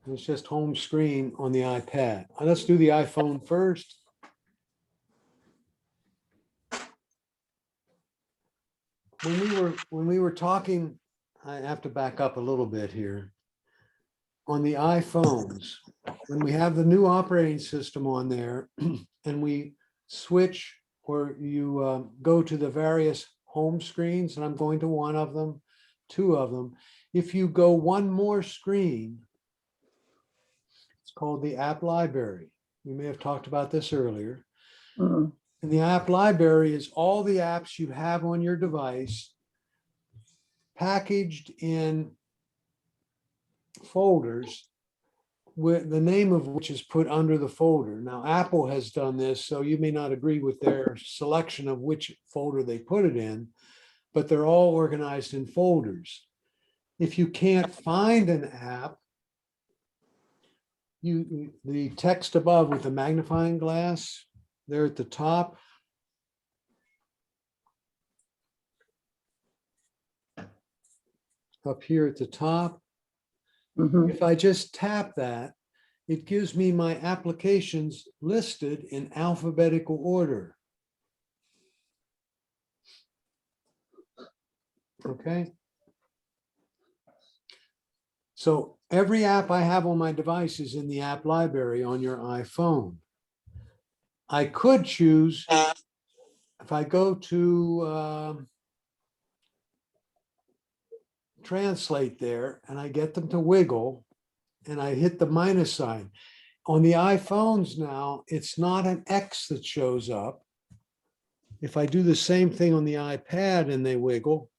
It's just home screen on the iPad. Let's do the iPhone first. When we were talking, I have to back up a little bit here. On the iPhones, when we have the new operating system on there and we switch, or you go to the various home screens, and I'm going to one of them, two of them. If you go one more screen, it's called the app library. We may have talked about this earlier. And the app library is all the apps you have on your device packaged in folders with the name of which is put under the folder. Now, Apple has done this, so you may not agree with their selection of which folder they put it in, but they're all organized in folders. If you can't find an app, the text above with the magnifying glass, there at the top. Up here at the top. Mhm. If I just tap that, it gives me my applications listed in alphabetical order. Okay. So every app I have on my device is in the app library on your iPhone. I could choose, if I go to translate there and I get them to wiggle and I hit the minus sign. On the iPhones now, it's not an X that shows up. If I do the same thing on the iPad and they wiggle,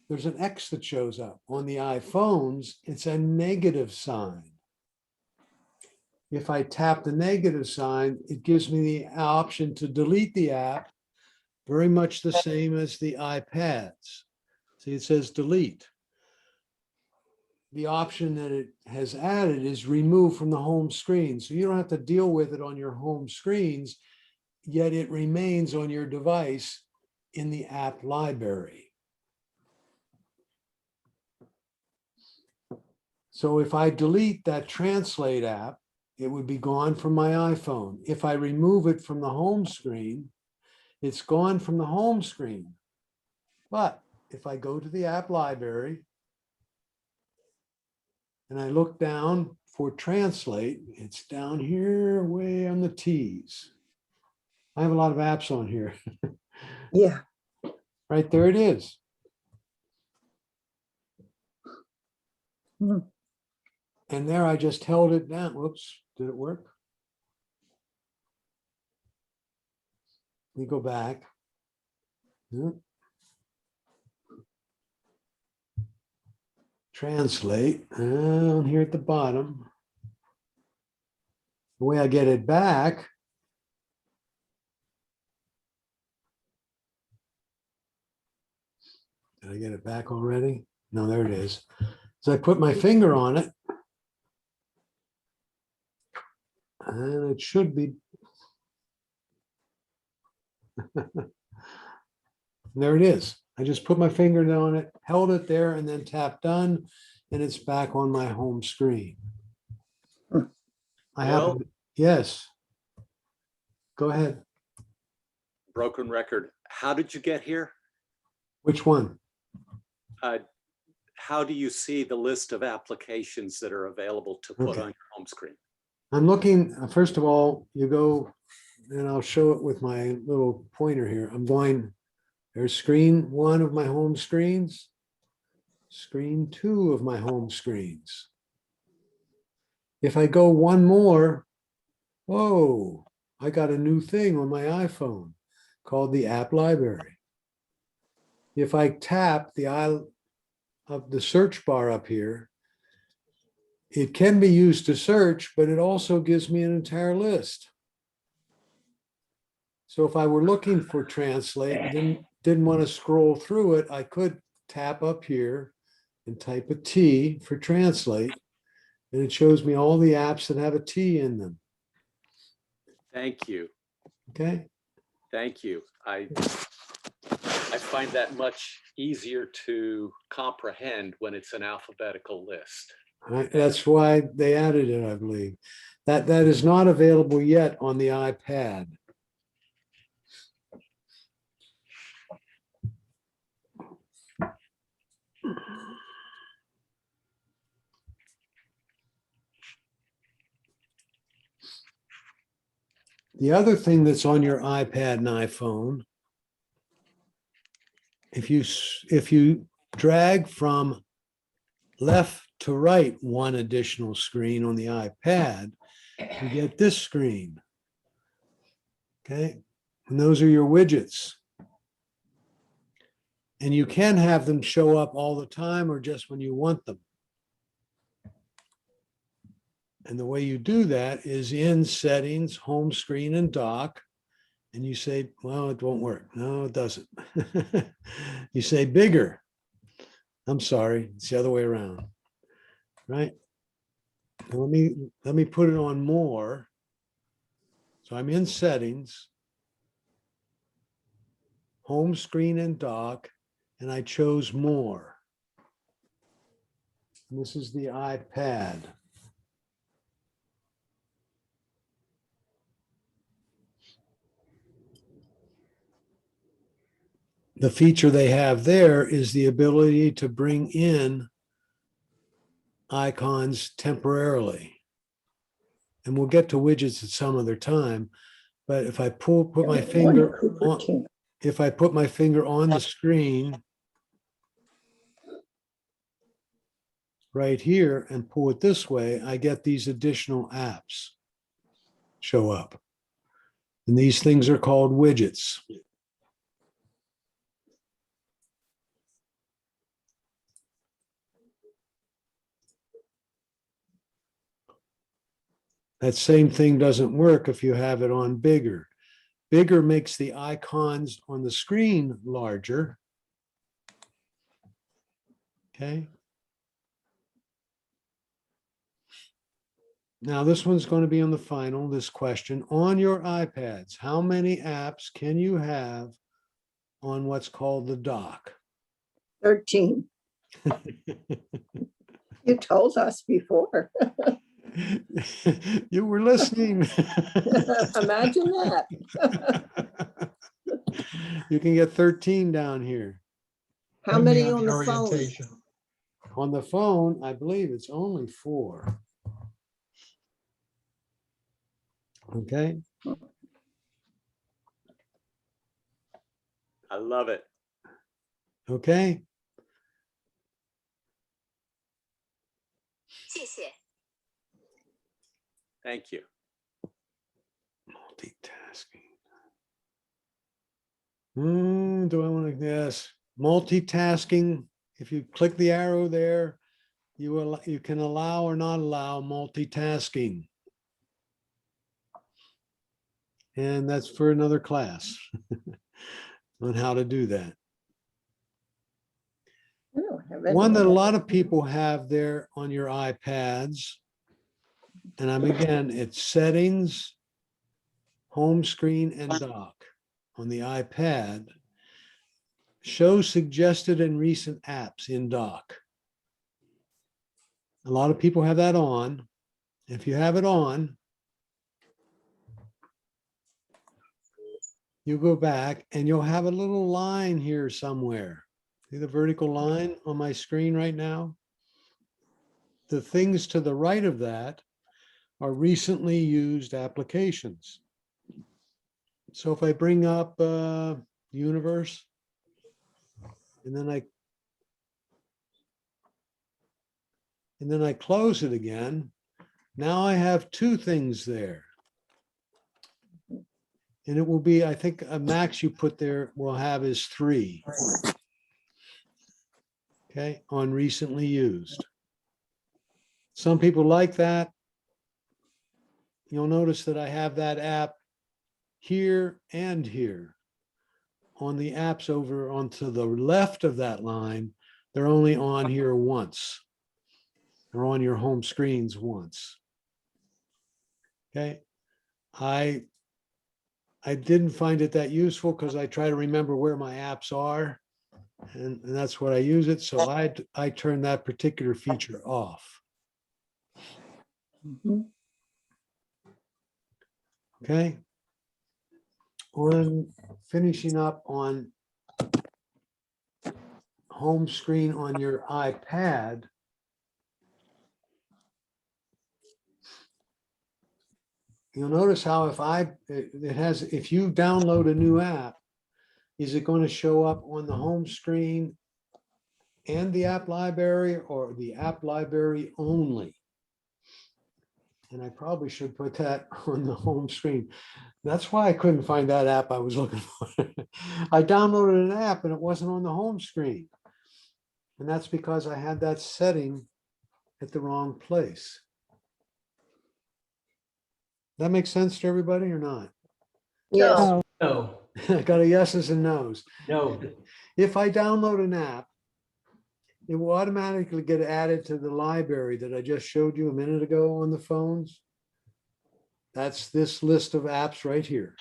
there's an X that shows up. On the iPhones, it's a negative sign. If I tap the negative sign, it gives me the option to delete the app, very much the same as the iPads. See, it says delete. The option that it has added is remove from the home screen. So you don't have to deal with it on your home screens, yet it remains on your device in the app library. So if I delete that translate app, it would be gone from my iPhone. If I remove it from the home screen, it's gone from the home screen. But if I go to the app library and I look down for translate, it's down here way on the T's. I have a lot of apps on here. Yeah. Right there it is. Hmm. And there I just held it down. Whoops, did it work? We go back. Yeah. Translate, down here at the bottom. The way I get it back did I get it back already? No, there it is. So I put my finger on it. And it should be. There it is. I just put my finger on it, held it there, and then tapped done, and it's back on my home screen. I have, Bill? yes. Go ahead. Broken record. How did you get here? Which one? How do you see the list of applications that are available to put Okay. on your home screen? I'm looking, first of all, you go, and I'll show it with my little pointer here. I'm going, there's screen 1 of my home screens, screen 2 of my home screens. If I go one more, whoa, I got a new thing on my iPhone called the app library. If I tap the eye of the search bar up here, it can be used to search, but it also gives me an entire list. So if I were looking for translate, didn't want to scroll through it, I could tap up here and type a T for translate, and it shows me all the apps that have a T in them. Thank you. Okay. Thank you. I find that much easier to comprehend when it's an alphabetical list. That's why they added it, I believe. That is not available yet on the iPad. The other thing that's on your iPad and iPhone, if you drag from left to right one additional screen on the iPad, you get this screen. Okay, and those are your widgets. And you can have them show up all the time or just when you want them. And the way you do that is in settings, home screen, and dock. And you say, well, it won't work. No, it doesn't. You say bigger. I'm sorry, it's the other way around, right? Now let me put it on more. So I'm in settings, home screen and dock, and I chose more. And this is the iPad. The feature they have there is the ability to bring in icons temporarily. And we'll get to widgets at some other time. But if I put my finger on, if I put my finger on the screen right here and pull it this way, I get these additional apps show up. And these things are called widgets. That same thing doesn't work if you have it on bigger. Bigger makes the icons on the screen larger. Okay. Now this one's going to be on the final, this question. On your iPads, how many apps can you have on what's called the dock? 13. You told us before. You were listening. Imagine that. You can get 13 down here. How Depending many on the phone? orientation. On the phone, I believe it's only 4. Okay. I love it. Okay. Thank you. Multitasking. Do I want to guess? Multitasking. If you click the arrow there, you can allow or not allow multitasking. And that's for another class on how to do that. I don't have any. One that a lot of people have there on your iPads, and again, it's settings, home screen, and dock. On the iPad, show suggested and recent apps in dock. A lot of people have that on. If you have it on, you go back and you'll have a little line here somewhere. See the vertical line on my screen right now? The things to the right of that are recently used applications. So if I bring up Universe, and then I close it again, now I have 2 things there. And it will be, I think a max you put there will have is 3. Okay, on recently used. Some people like that. You'll notice that I have that app here and here. On the apps over onto the left of that line, they're only on here once. They're on your home screens once. Okay. I didn't find it that useful because I try to remember where my apps are, and that's what I use it. So I turn that particular feature off. Okay. On finishing up on home screen on your iPad, you'll notice how if you download a new app, is it going to show up on the home screen and the app library, or the app library only? And I probably should put that on the home screen. That's why I couldn't find that app I was looking for. I downloaded an app and it wasn't on the home screen. And that's because I had that setting at the wrong place. That makes sense to everybody or not? Yes. No. No. I got a yeses and nos. No. If I download an app, it will automatically get added to the library that I just showed you a minute ago on the phones. That's this list of apps right here.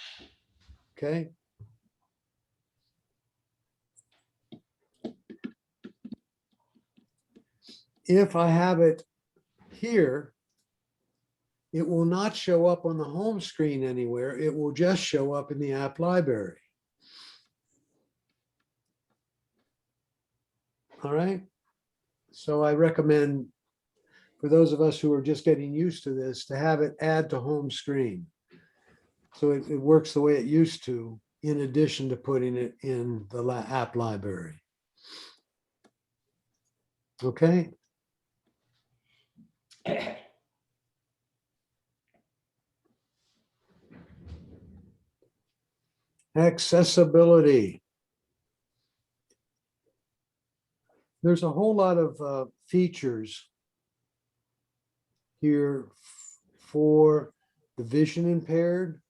Okay. If I have it here, it will not show up on the home screen anywhere. It will just show up in the app library. All right. So I recommend for those of us who are just getting used to this to have it add to home screen. So it works the way it used to, in addition to putting it in the app library. Okay. Accessibility. There's a whole lot of features here for the vision impaired.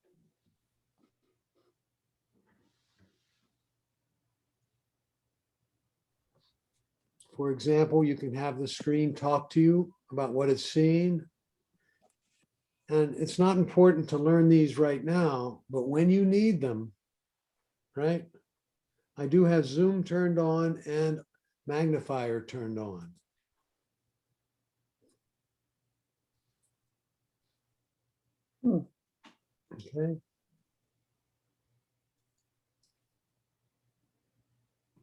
For example, you can have the screen talk to you about what it's seeing. And it's not important to learn these right now, but when you need them, right? I do have zoom turned on and magnifier turned on. Okay.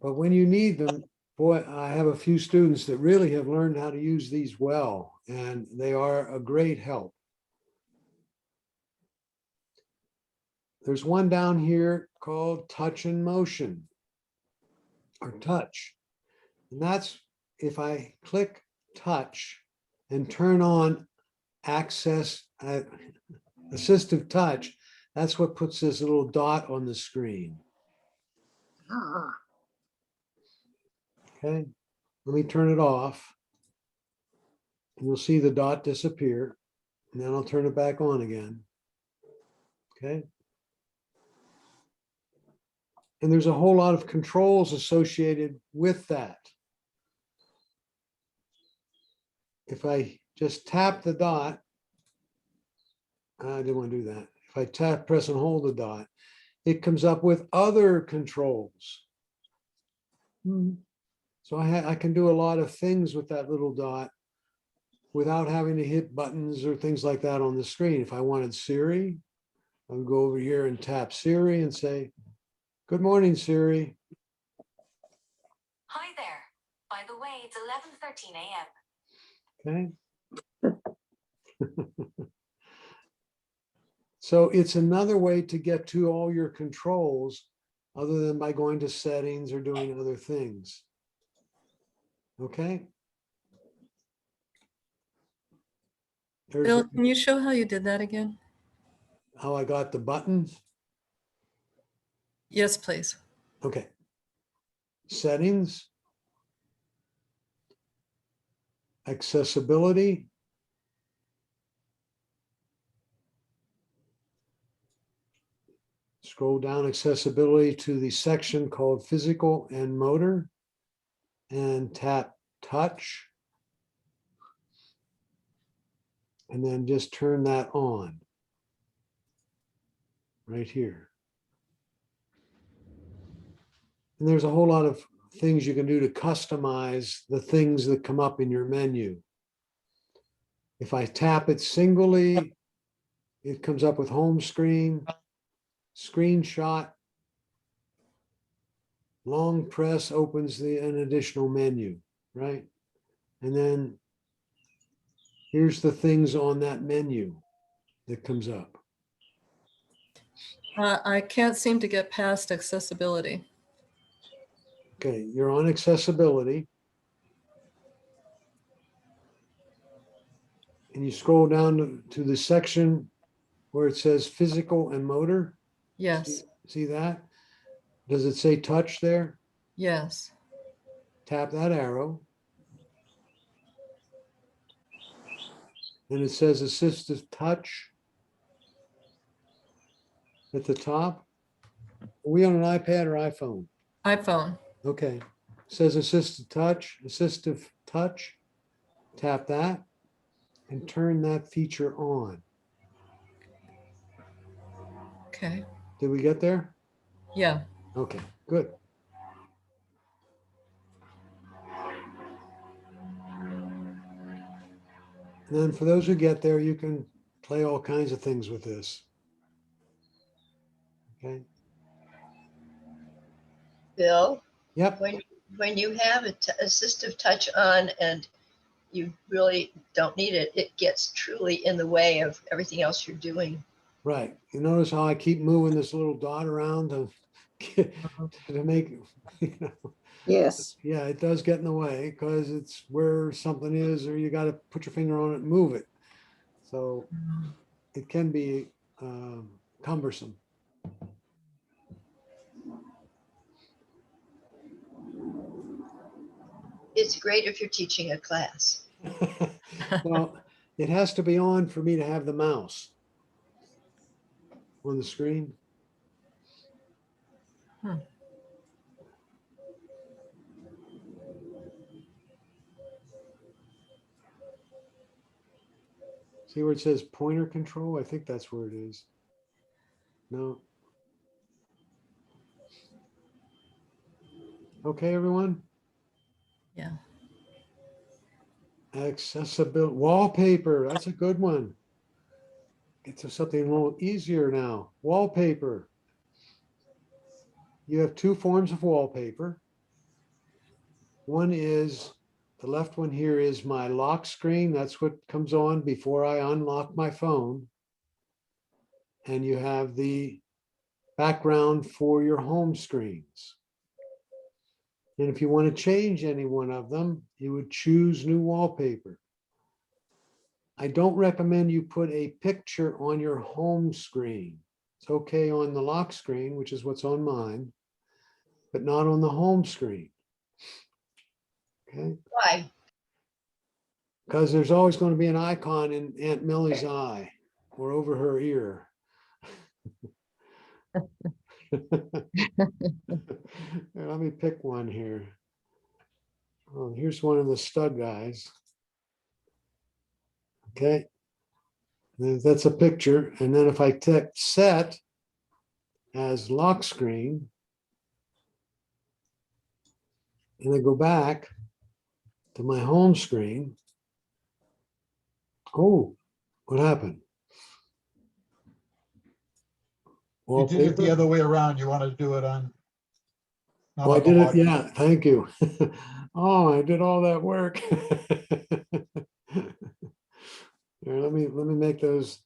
But when you need them, boy, I have a few students that really have learned how to use these well, and they are a great help. There's one down here called touch and motion, or touch. And that's if I click touch and turn on access assistive touch, that's what puts this little dot on the screen. Okay, let me turn it off. And you'll see the dot disappear, and then I'll turn it back on again. Okay. And there's a whole lot of controls associated with that. If I just tap the dot, I didn't want to do that. If I tap, press and hold the dot, it comes up with other controls. So I can do a lot of things with that little dot without having to hit buttons or things like that on the screen. If I wanted Siri, I would go over here and tap Siri and say, "Good morning, Siri." Hi there. By the way, it's 11:13 a.m. Okay. So it's another way to get to all your controls other than by going to settings or doing other things. Okay. Bill, can you show how you did that again? How I got the buttons? Yes, please. Okay. Settings. Accessibility. Scroll down accessibility to the section called physical and motor and tap touch. And then just turn that on right here. And there's a whole lot of things you can do to customize the things that come up in your menu. If I tap it singly, it comes up with home screen, screenshot, long press opens an additional menu, right? And then here's the things on that menu that comes up. I can't seem to get past accessibility. Okay, you're on accessibility. And you scroll down to the section where it says physical and motor. Yes. See that? Does it say touch there? Yes. Tap that arrow. And it says assistive touch at the top. Are we on an iPad or iPhone? iPhone. Okay. Says assistive touch. Tap that and turn that feature on. Okay, Did we get there? yeah. Okay, good. And then for those who get there, you can play all kinds of things with this. Okay. Bill, Yep. when you have assistive touch on and you really don't need it, it gets truly in the way of everything else you're doing. Right. You notice how I keep moving this little dot around to make, you know, Yes. yeah, it does get in the way because it's where something is, or you got to put your finger on it and move it. So it can be cumbersome. It's great if you're teaching a class. Well, it has to be on for me to have the mouse on the screen. Hmm. See where it says pointer control? I think that's where it is. No. Okay, everyone. Yeah. Accessibility wallpaper. That's a good one. Get to something a little easier now. Wallpaper. You have two forms of wallpaper. One is, the left one here is my lock screen. That's what comes on before I unlock my phone. And you have the background for your home screens. And if you want to change any one of them, you would choose new wallpaper. I don't recommend you put a picture on your home screen. It's okay on the lock screen, which is what's on mine, but not on the home screen. Okay? Why? Because there's always going to be an icon in Aunt Millie's eye or over her ear. Let me pick one here. Oh, here's one of the stud guys. Okay. That's a picture. And then if I tick set as lock screen, and I go back to my home screen. Oh, what happened? You did it the other way around. You wanted to do it on. not Oh, I on the did it. lock. Yeah, thank you. Oh, I did all that work. Here, let me make those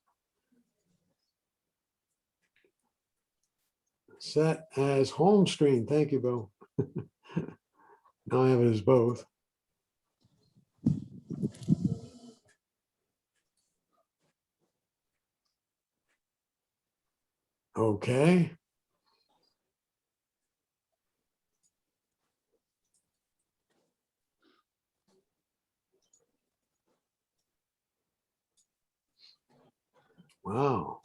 set as home screen. Thank you, Bill. Now I have it as both. Okay. Wow.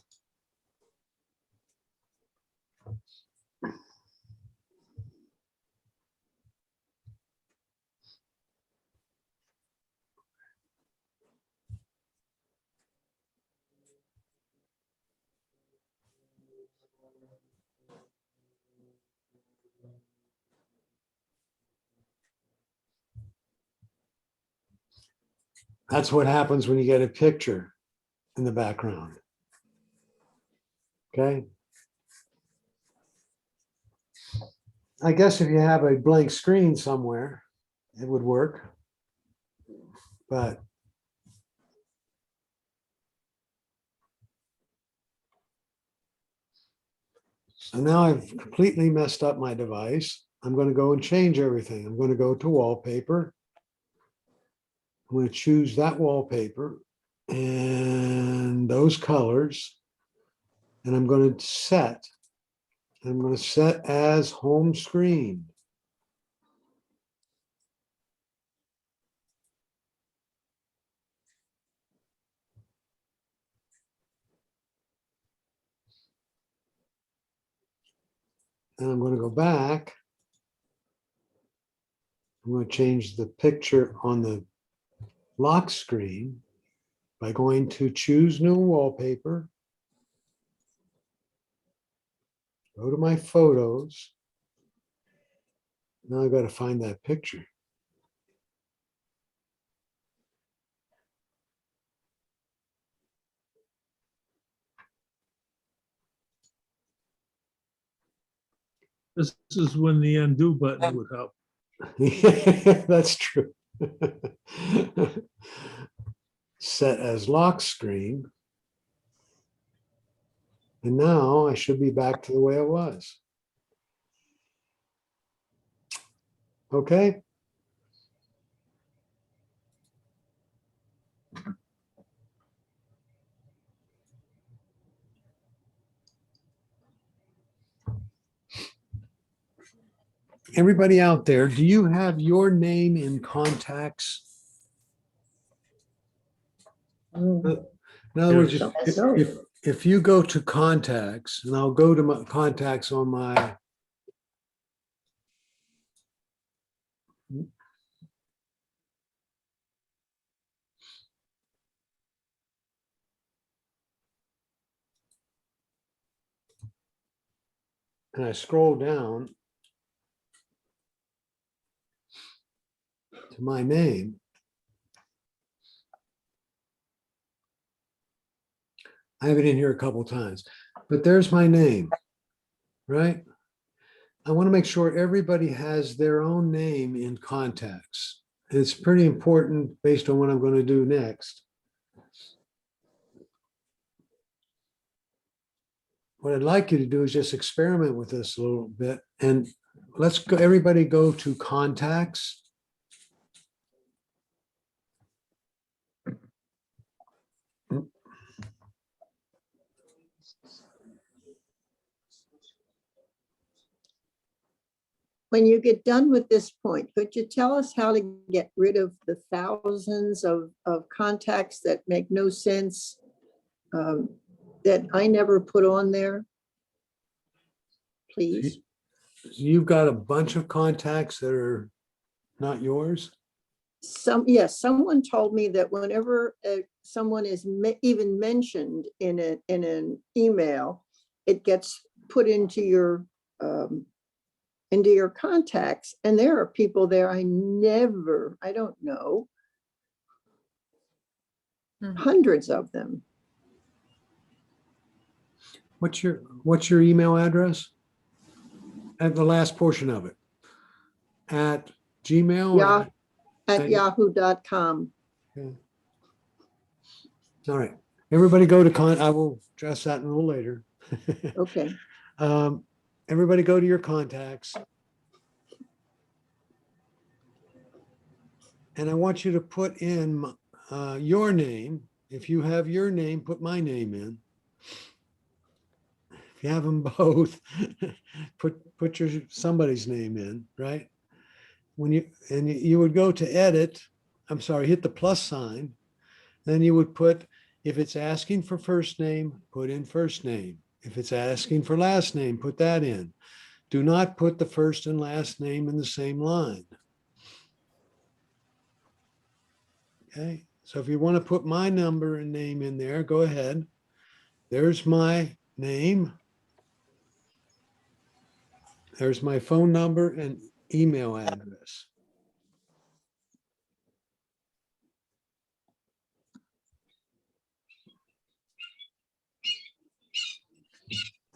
That's what happens when you get a picture in the background. Okay. I guess if you have a blank screen somewhere, it would work. But so now I've completely messed up my device. I'm going to go and change everything. I'm going to go to wallpaper. I'm going to choose that wallpaper and those colors. And I'm going to set. I'm going to set as home screen. And I'm going to go back I'm going to change the picture on the lock screen by going to choose new wallpaper. Go to my photos. Now I've got to find that picture. This is when the undo button would help. That's true. Set as lock screen. And now I should be back to the way it was. Okay. Everybody out there, do you have your name in contacts? In other words, if you go to contacts, and I'll go to my contacts on my and I scroll down to my name, I have it in here a couple of times, but there's my name, right? I want to make sure everybody has their own name in contacts. It's pretty important based on what I'm going to do next. What I'd like you to do is just experiment with this a little bit, and let's go, everybody go to contacts. When you get done with this point, could you tell us how to get rid of the thousands of contacts that make no sense, that I never put on there? Please. You've got a bunch of contacts that are not yours? Yes, someone told me that whenever someone is even mentioned in an email, it gets put into your contacts, and there are people there I don't know, hundreds of them. What's your email address? At the last portion of it. At Gmail? Yeah, at yahoo.com. Okay. All right. Everybody go to I will address that a little later. Okay. Everybody go to your contacts. And I want you to put in your name. If you have your name, put my name in. If you have them both, put somebody's name in, right? You would go to edit, hit the plus sign. Then you would put, if it's asking for first name, put in first name. If it's asking for last name, put that in. Do not put the first and last name in the same line. Okay, so if you want to put my number and name in there, go ahead. There's my name. There's my phone number and email address.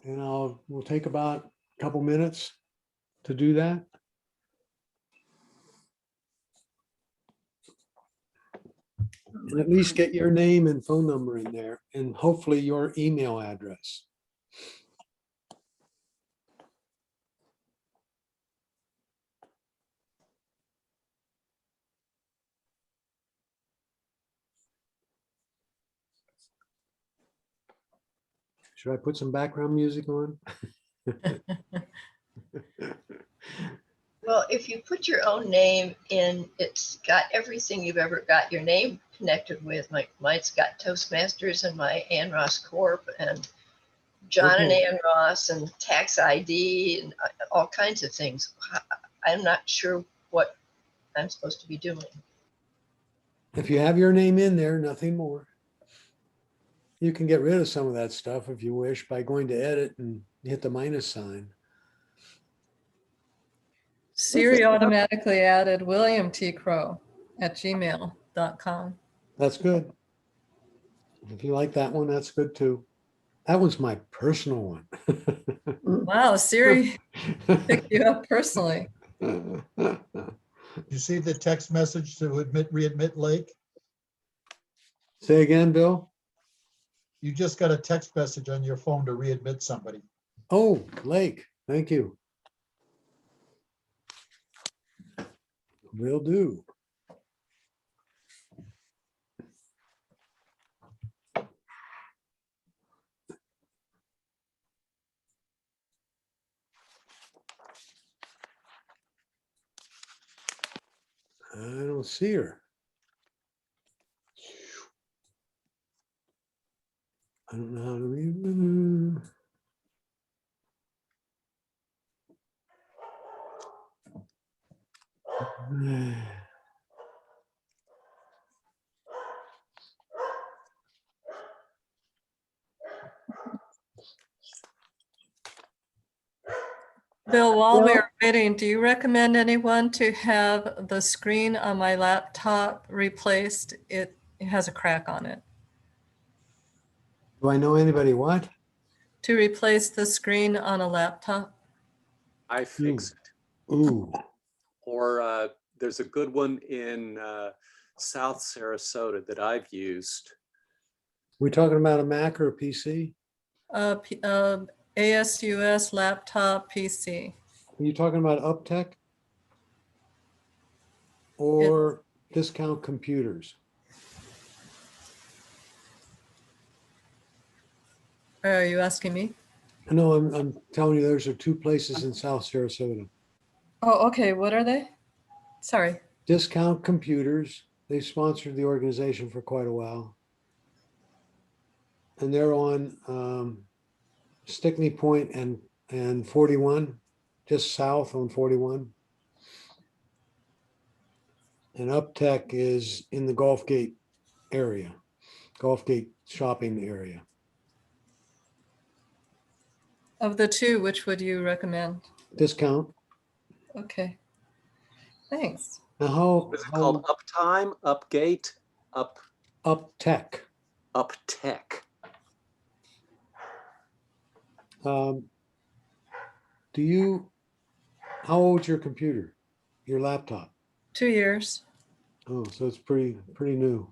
And we'll take about a couple minutes to do that. And at least get your name and phone number in there, and hopefully your email address. Should I put some background music on? Well, if you put your own name in, it's got everything you've ever got your name connected with. Like mine's got Toastmasters and my Ann Ross Corp and John and Ann Ross and tax ID and all kinds of things. I'm not sure what I'm supposed to be doing. If you have your name in there, nothing more. You can get rid of some of that stuff if you wish by going to edit and hit the minus sign. Siri automatically added William T. Crow at gmail.com. That's good. If you like that one, that's good too. That one's my personal one. Wow, Siri picked you up personally. You see the text message to readmit Lake? Say again, Bill? You just got a text message on your phone to readmit somebody. Oh, Lake, thank you. Will do. I don't see her. I don't know how to read. Bill, while Bill? we're waiting, do you recommend anyone to have the screen on my laptop replaced? It has a crack on it. Do I know anybody what? To replace the screen on a laptop? I fix it. Ooh. Or there's a good one in South Sarasota that I've used. We talking about a Mac or a PC? ASUS laptop PC. Are you talking about Uptech? Or Discount Computers? Are you asking me? No, I'm telling you, those are two places in South Sarasota. Oh, okay. What are they? Sorry. Discount Computers. They sponsored the organization for quite a while. And they're on Stickney Point and 41, just south on 41. And Uptech is in the Gulf Gate area, Gulf Gate shopping area. Of the two, which would you recommend? Discount. Okay. Thanks. Now how Is it called Uptime, Upgate, Uptech? Uptech. How old's your computer, your laptop? 2 years. Oh, so it's pretty new.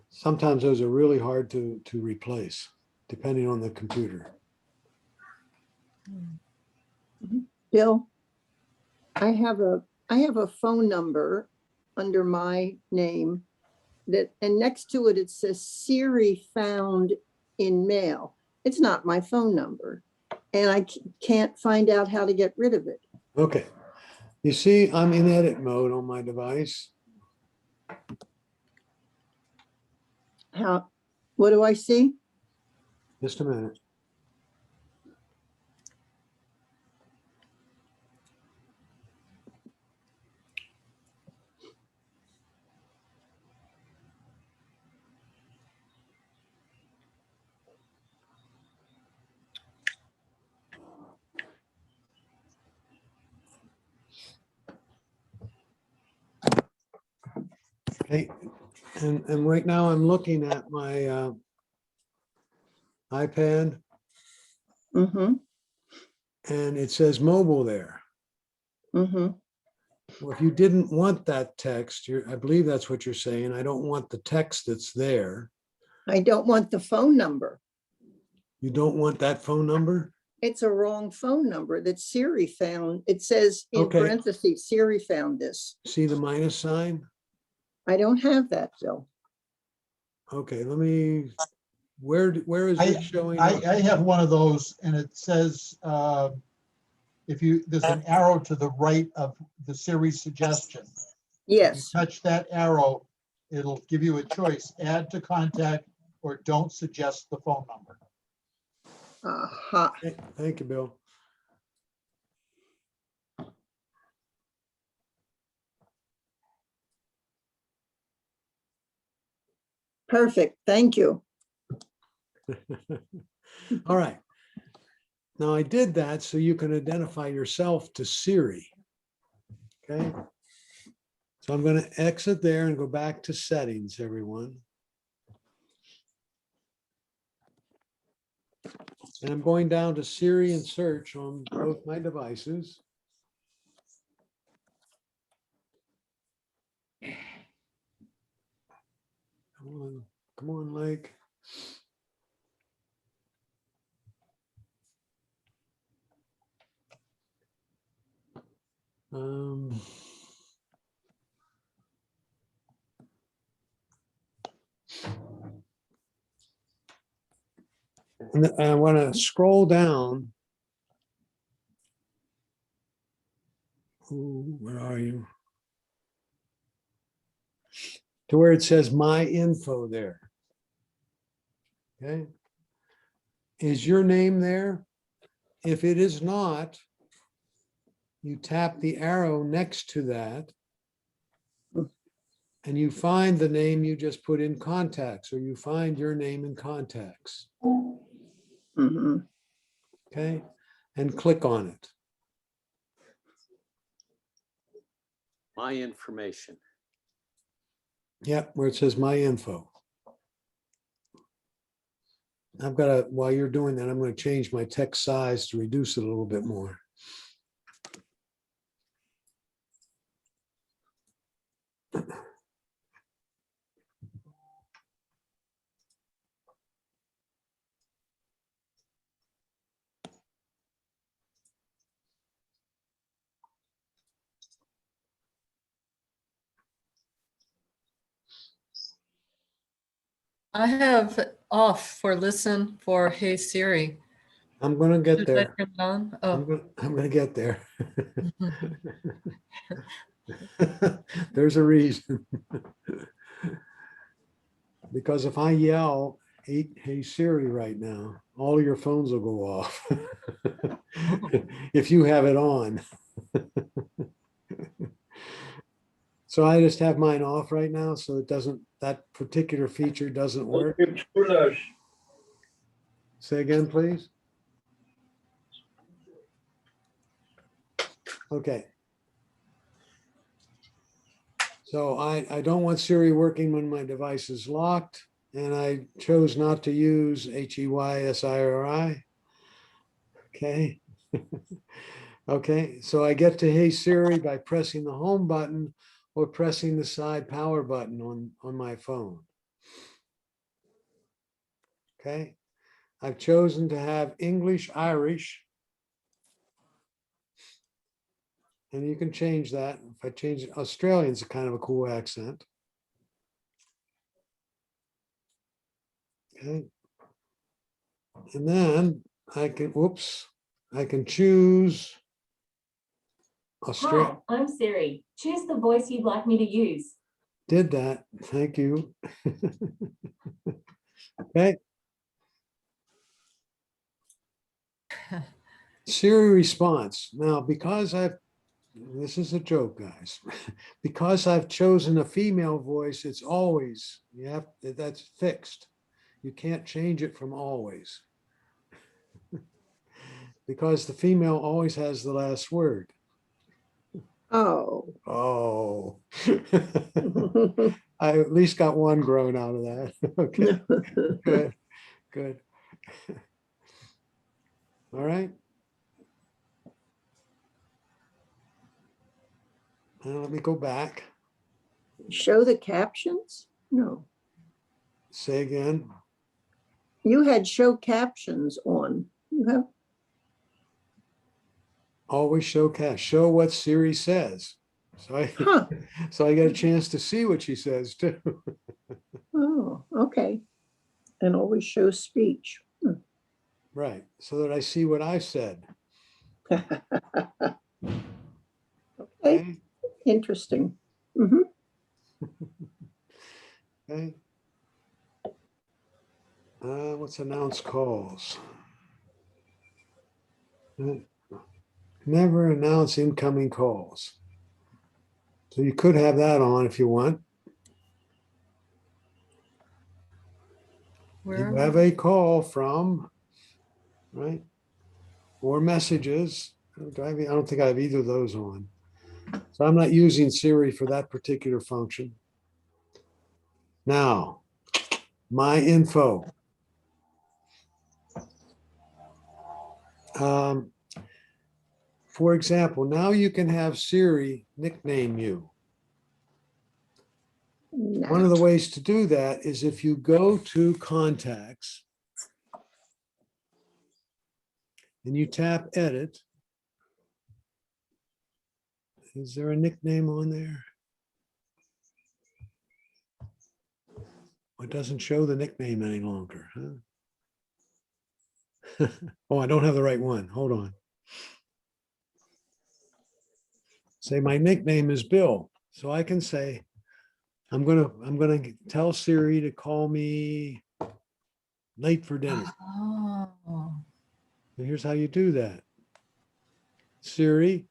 Sometimes those are really hard to replace, depending on the computer. Bill, I have a phone number under my name and next to it, it says Siri found in mail. It's not my phone number and I can't find out how to get rid of it. Okay. You see, I'm in edit mode on my device. What do I see? Just a minute. Okay, and right now I'm looking at my iPad. Mm-hmm. And it says mobile there. Mm-hmm. Well, if you didn't want that text, I believe that's what you're saying. I don't want the text that's there. I don't want the phone number. You don't want that phone number? It's a wrong phone number that Siri found. It says in Okay. parentheses, Siri found this. See the minus sign? I don't have that, Bill. Okay, let me, where is it showing up? I have one of those and it says, there's an arrow to the right of the Siri suggestion. Yes. If you touch that arrow, it'll give you a choice, add to contact or don't suggest the phone number. Aha. Thank you, Bill. Perfect, thank you. All right. Now I did that so you can identify yourself to Siri. Okay. So I'm going to exit there and go back to settings, everyone. And I'm going down to Siri and search on both my devices. Come on, Lake. Um, and I want to scroll down. Ooh, where are you? To where it says my info there. Okay. Is your name there? If it is not, you tap the arrow next to that and you find the name you just put in contacts, or you find your name in contacts. Mhm. Okay. And click on it. My information. Yep, where it says my info. I've got to, while you're doing that, I'm going to change my text size to reduce it a little bit more. I have off for listen for Hey Siri. I'm going to get Should I there. turn it on? I'm Oh. going to get there. There's a reason. Because if I yell, hey Siri right now, all your phones will go off. If you have it on. So I just have mine off right now, so it doesn't, that particular feature doesn't work. Say again, please. Okay. So I don't want Siri working when my device is locked, and I chose not to use HEYSIRI. Okay. Okay, so I get to Hey Siri by pressing the home button or pressing the side power button on my phone. Okay, I've chosen to have English Irish. And you can change that. If I change it, Australian's a kind of a cool accent. Okay. And then I can, whoops, I can choose Australia. Hi, I'm Siri. Choose the voice you'd like me to use. Did that. Thank you. Okay. Siri response. Now, because this is a joke, guys. Because I've chosen a female voice, it's always, that's fixed. You can't change it from always. Because the female always has the last word. Oh. Oh. I at least got one grown out of that. Okay, good, good. All right. Now let me go back. Show the captions? No. Say again. You had show captions on. You have, Always show what Siri says. So I get a chance to see what she says too. oh, okay. And always show speech. Right, so that I see what I said. Okay, interesting. Mhm. Okay. What's announce calls? Never announce incoming calls. So you could have that on if you want. Where? You have a call from, right? Or messages. I don't think I have either of those on. So I'm not using Siri for that particular function. Now, my info. For example, now you can have Siri nickname you. One of the ways to do that is if you go to contacts and you tap edit. Is there a nickname on there? It doesn't show the nickname any longer, huh? Oh, I don't have the right one. Hold on. Say my nickname is Bill. So I can say, I'm gonna tell Siri to call me late for dinner. Oh. And here's how you do that. Siri,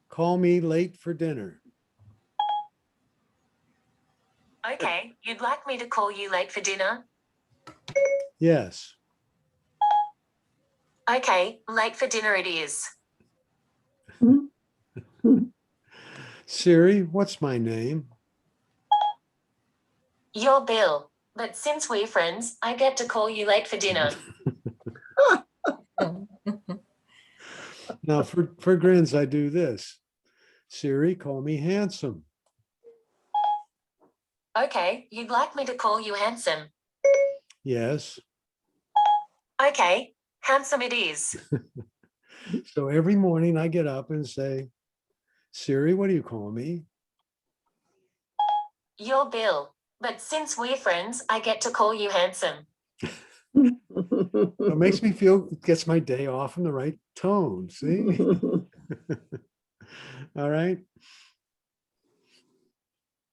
call me late for dinner. Okay, you'd like me to call you late for dinner? Yes. Okay, late for dinner it is. Siri, what's my name? You're Bill, but since we're friends, I get to call you late for dinner. Now for grins, I do this. Siri, call me handsome. Okay, you'd like me to call you handsome? Yes. Okay, handsome it is. So every morning I get up and say, Siri, what do you call me? You're Bill, but since we're friends, I get to call you handsome. It makes me feel, gets my day off in the right tone. See? All right.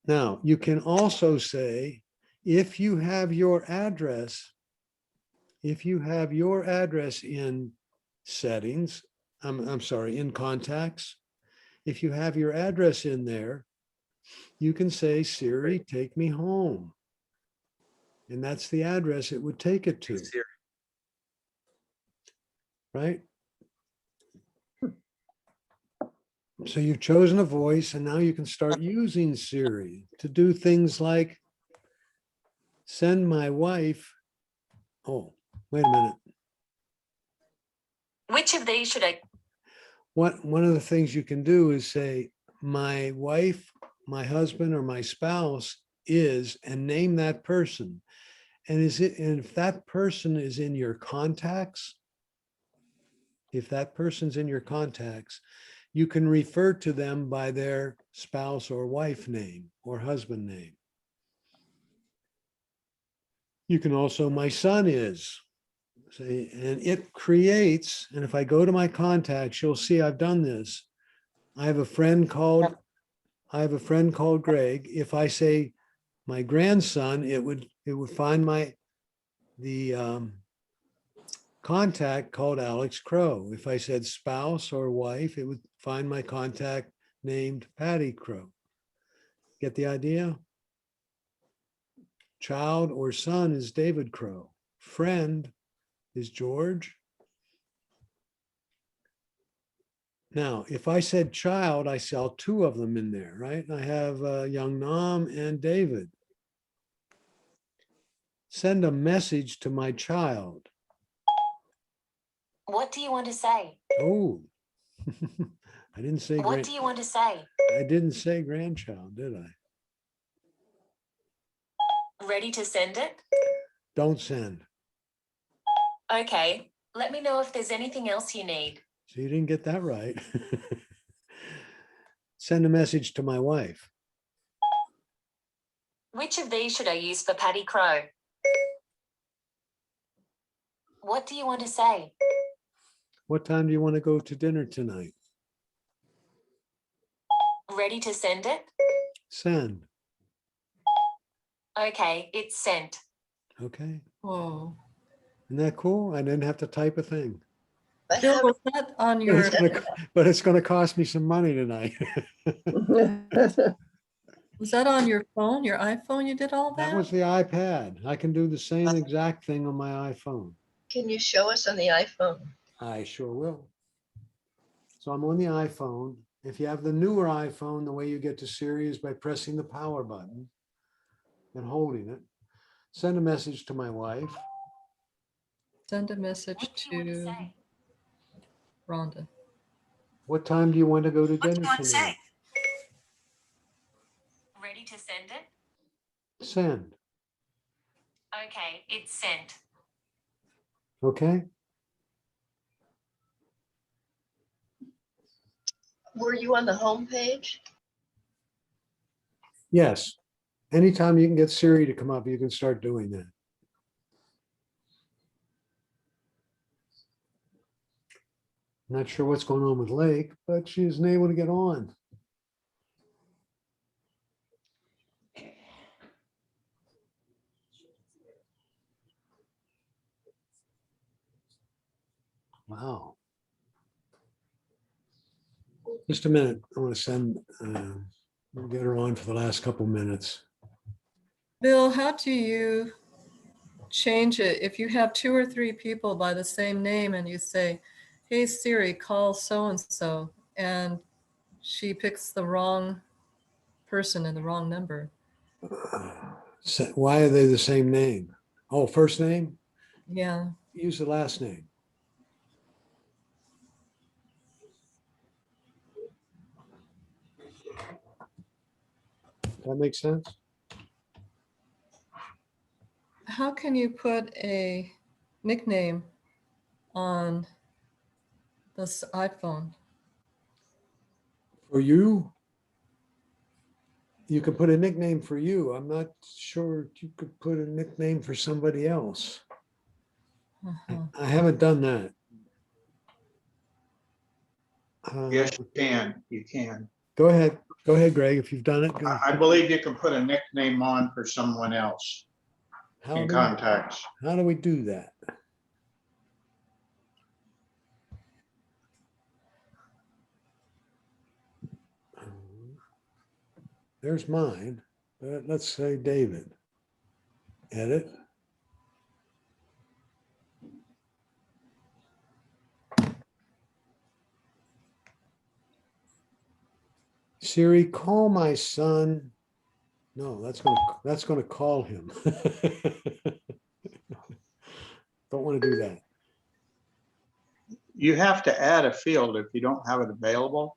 Now, you can also say, if you have your address in settings, I'm sorry, in contacts, if you have your address in there, you can say, Siri, take me home. And that's the address it would take it to. Right? So you've chosen a voice, and now you can start using Siri to do things like send my wife. Oh, wait a minute. Which of these should I? One of the things you can do is say, my wife, my husband, or my spouse is, and name that person. And if that person is in your contacts, you can refer to them by their spouse or wife name or husband name. You can also, my son is, say, and it creates, and if I go to my contacts, you'll see I've done this. I have a friend called Greg. If I say my grandson, it would find the contact called Alex Crow. If I said spouse or wife, it would find my contact named Patty Crow. Get the idea? Child or son is David Crow. Friend is George. Now, if I said child, I saw two of them in there, right? I have young Nam and David. Send a message to my child. What do you want to say? Oh, I didn't say. What do you want to say? I didn't say grandchild, did I? Ready to send it? Don't send. Okay, let me know if there's anything else you need. So you didn't get that right. Send a message to my wife. Which of these should I use for Patty Crow? What do you want to say? What time do you want to go to dinner tonight? Ready to send it? Send. Okay, it's sent. Okay. Whoa. Isn't that cool? I didn't have to type a thing. Bill, was that on your? But it's going to cost me some money tonight. Was that on your phone, your iPhone you did all That that? was the iPad. I can do the same exact thing on my iPhone. Can you show us on the iPhone? I sure will. So I'm on the iPhone. If you have the newer iPhone, the way you get to Siri is by pressing the power button and holding it. Send a message to my wife. Send a message to Rhonda. What time do you want to go to dinner tonight? Ready to send it? Send. Okay, it's sent. Okay. Were you on the home page? Yes. Anytime you can get Siri to come up, you can start doing that. Not sure what's going on with Lake, but she isn't able to get on. Wow. Just a minute. I want to send, we'll get her on for the last couple minutes. Bill, how do you change it if you have 2 or 3 people by the same name and you say, hey Siri, call so-and-so, and she picks the wrong person and the wrong number? Why are they the same name? Oh, first name? Yeah. Use the last name. That makes sense? How can you put a nickname on this iPhone? For you? You could put a nickname for you. I'm not sure you could put a nickname for somebody else. I haven't done that. Yes, you can. You can. Go ahead. Go ahead, Greg. If you've done it, go. I believe you can put a nickname on for someone else in contacts. How do we do that? There's mine, but let's say David. Edit. Siri, call my son. No, that's gonna call him. Don't want to do that. You have to add a field if you don't have it available.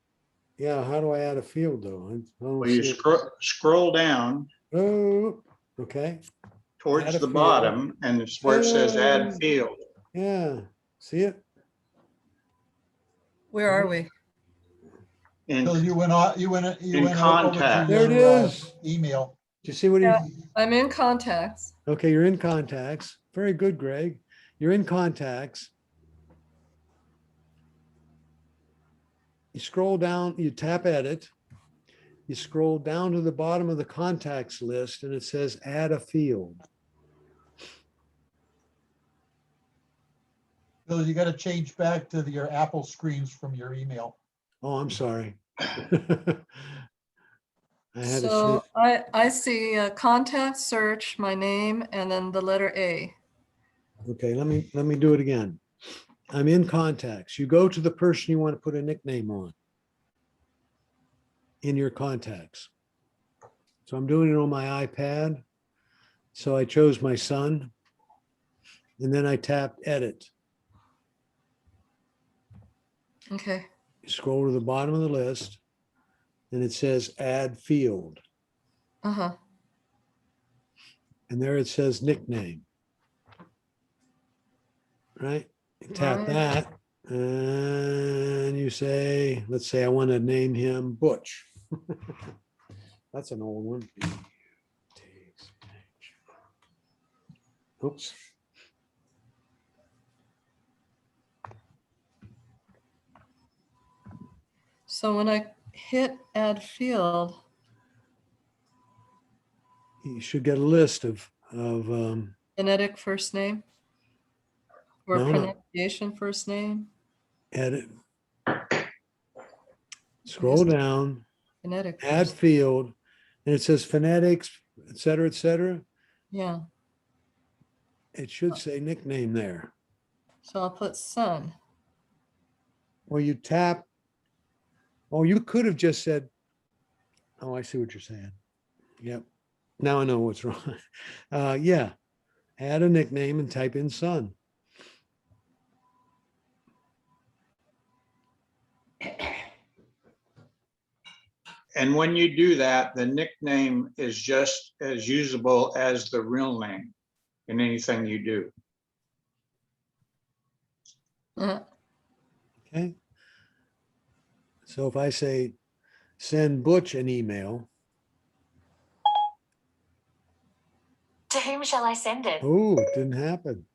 Yeah, how do I add a field though? I don't Well, you see it. scroll down Oh, okay. towards Add a the field. bottom and it's where it says add field. Yeah, see it? Where are we? So you went on, you went over to contact. There it your is. email. Do you see what Yeah, he? I'm in contacts. Okay, you're in contacts. Very good, Greg. You're in contacts. You scroll down, you tap edit. You scroll down to the bottom of the contacts list and it says add a field. Bill, you got to change back to your Apple screens from your email. Oh, I'm sorry. I had to So I see contact search, my name, and then the letter A. Okay, let me do it again. I'm in contacts. You go to the person you want to put a nickname on in your contacts. So I'm doing it on my iPad. So I chose my son and then I tapped edit. Okay. You scroll to the bottom of the list and it says add field. Uh-huh. And there it says nickname. Right? You tap Right. that and you say, let's say I want to name him Butch. That's an old one. Oops. So when I hit add field, You should get a list of phonetic first name or No, no. pronunciation first name, edit. Scroll down, phonetic add first. field, And it says phonetics, et cetera, et cetera. Yeah, It should say nickname there. so I'll put son. Or you tap. Oh, you could have just said, oh, I see what you're saying. Yep. Now I know what's wrong. Yeah. Add a nickname and type in son. And when you do that, the nickname is just as usable as the real name in anything you do. Okay. So if I say, send Butch an email. To whom shall I send it? Oh, it didn't happen.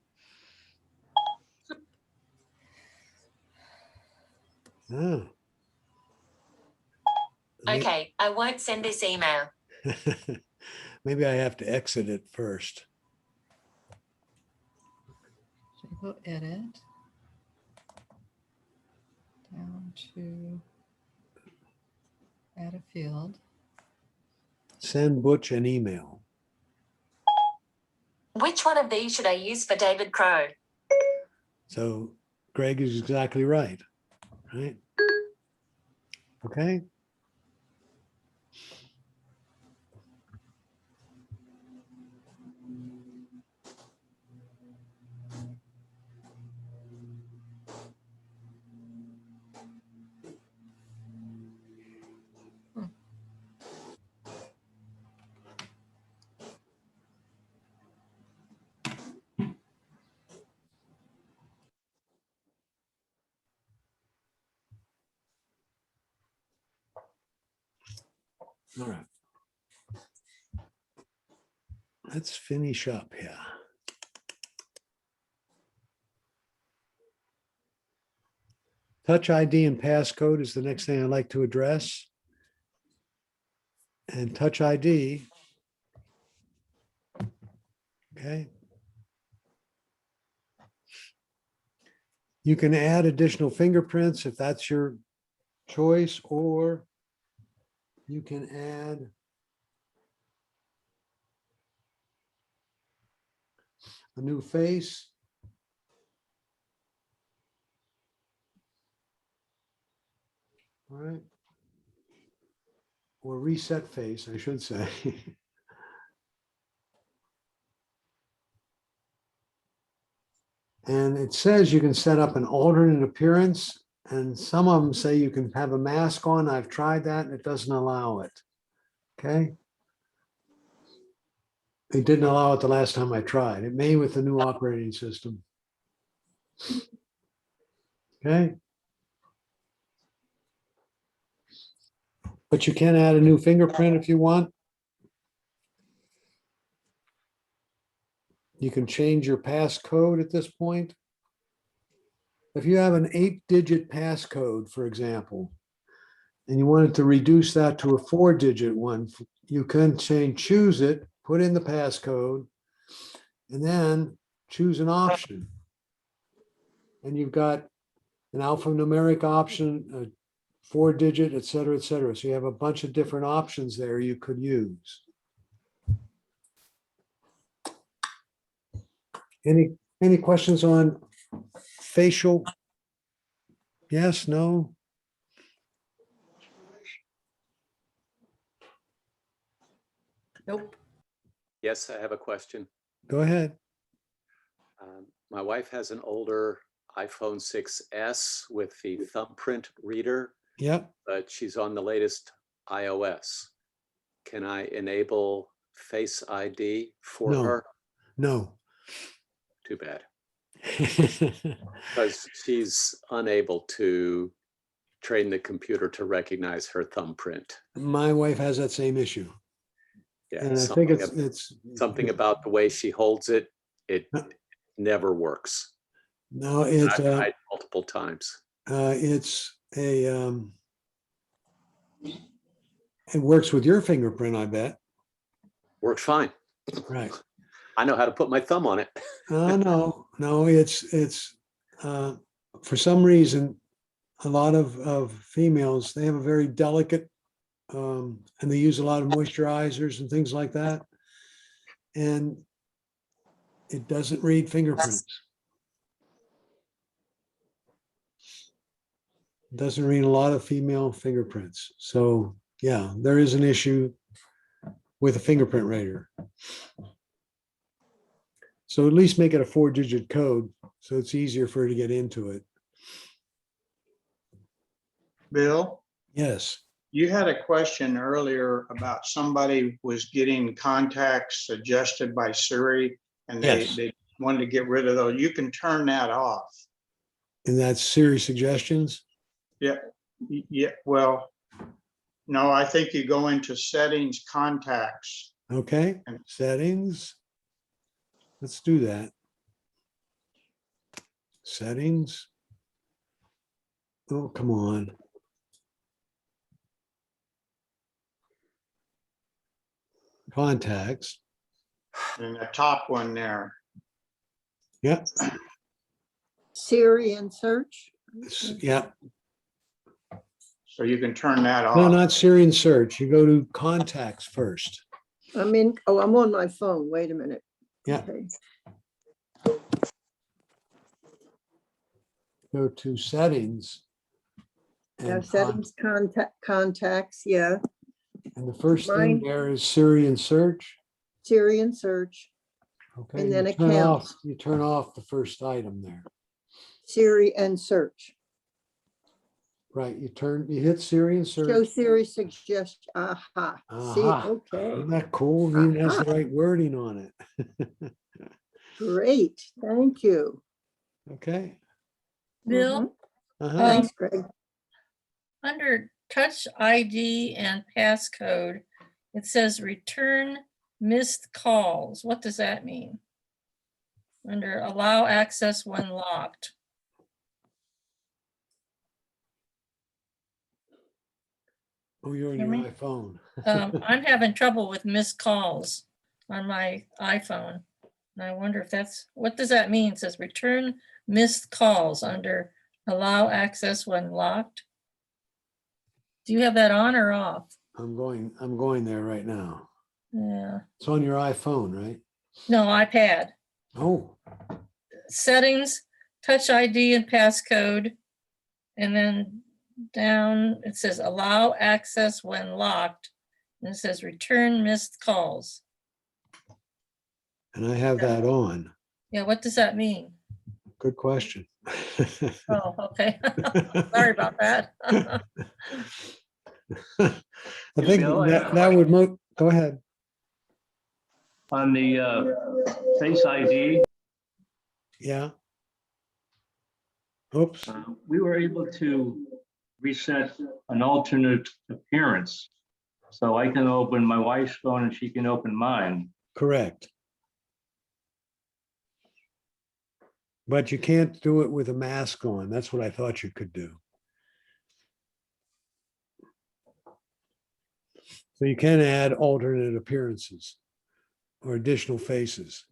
Ah. Okay, I won't send this email. Maybe I have to exit it first. So go edit. Down to add a field. Send Butch an email. Which one of these should I use for David Crow? So Greg is exactly right. Right? Okay. All right. Let's finish up here. Touch ID and passcode is the next thing I'd like to address. And Touch ID. Okay. You can add additional fingerprints if that's your choice, or you can add a new face. All right. Or reset face, I should say. And it says you can set up an alternate appearance, and some of them say you can have a mask on. I've tried that and it doesn't allow it. Okay. It didn't allow it the last time I tried. It may with the new operating system. Okay. But you can add a new fingerprint if you want. You can change your passcode at this point. If you have an 8-digit passcode, for example, and you wanted to reduce that to a 4-digit one, you can choose it, put in the passcode, and then choose an option. And you've got an alphanumeric option, a 4-digit, et cetera, et cetera. So you have a bunch of different options there you could use. Any questions on facial? Yes, no? Nope. Yes, I have a question. Go ahead. My wife has an older iPhone 6S with the thumbprint reader, Yep. but she's on the latest iOS. Can I enable Face ID for No. her? No. Too bad. Because she's unable to train the computer to recognize her thumbprint. My wife has that same issue. Yeah, And I think it's something about the way she holds it. It never works. no, I've tried multiple times. it's a it works with your fingerprint, I bet. Works fine. Right. I know how to put my thumb on it. No, it's for some reason, a lot of females, they have a very delicate And they use a lot of moisturizers and things like that. And it doesn't read fingerprints. It doesn't read a lot of female fingerprints. So yeah, there is an issue with a fingerprint reader. So at least make it a 4-digit code so it's easier for her to get into it. Bill, Yes. you had a question earlier about somebody was getting contacts suggested by Siri and Yes. they wanted to get rid of those. You can turn that off. And that's Siri suggestions. Yeah, yeah, well, no, I think you go into settings, contacts. Okay, settings. Let's do that. Settings. Oh, come on. Contacts. And the top one there. Yep. Siri and search. Yep. So you can turn that off. No, not Siri and search. You go to contacts first. I'm in, oh, I'm on my phone. Wait a minute. Yeah. Okay. Go to settings. Now And, settings, contacts, yeah. and the first thing Mine. there is Siri and search. Siri and search. Okay. And then you turn accounts. off, you turn off the first item there. Siri and search. Right. You hit Siri and search. Show Siri suggestion. Aha. See, Aha. okay. Isn't that cool? It even has the Aha. right wording on it. Great. Thank you. Okay. Bill, Uh-huh. Thanks, Greg. under Touch ID and passcode, it says return missed calls. What does that mean? Under allow access when locked. Oh, you're on Hear your me? iPhone. I'm having trouble with missed calls on my iPhone. And I wonder if that's, what does that mean? It says return missed calls under allow access when locked. Do you have that on or off? I'm going there right now. Yeah. It's on your iPhone, right? No, iPad. Oh, Settings, Touch ID and passcode. And then down, it says allow access when locked. And it says return missed calls. and I have that on. Yeah, what does that mean? Good question. Oh, okay. Sorry about that. I think Bill, I have a that would go ahead. On the Face ID, Yeah. Oops. we were able to reset an alternate appearance. So I can open my wife's phone and she can open mine. Correct. But you can't do it with a mask on. That's what I thought you could do. So you can add alternate appearances or additional faces.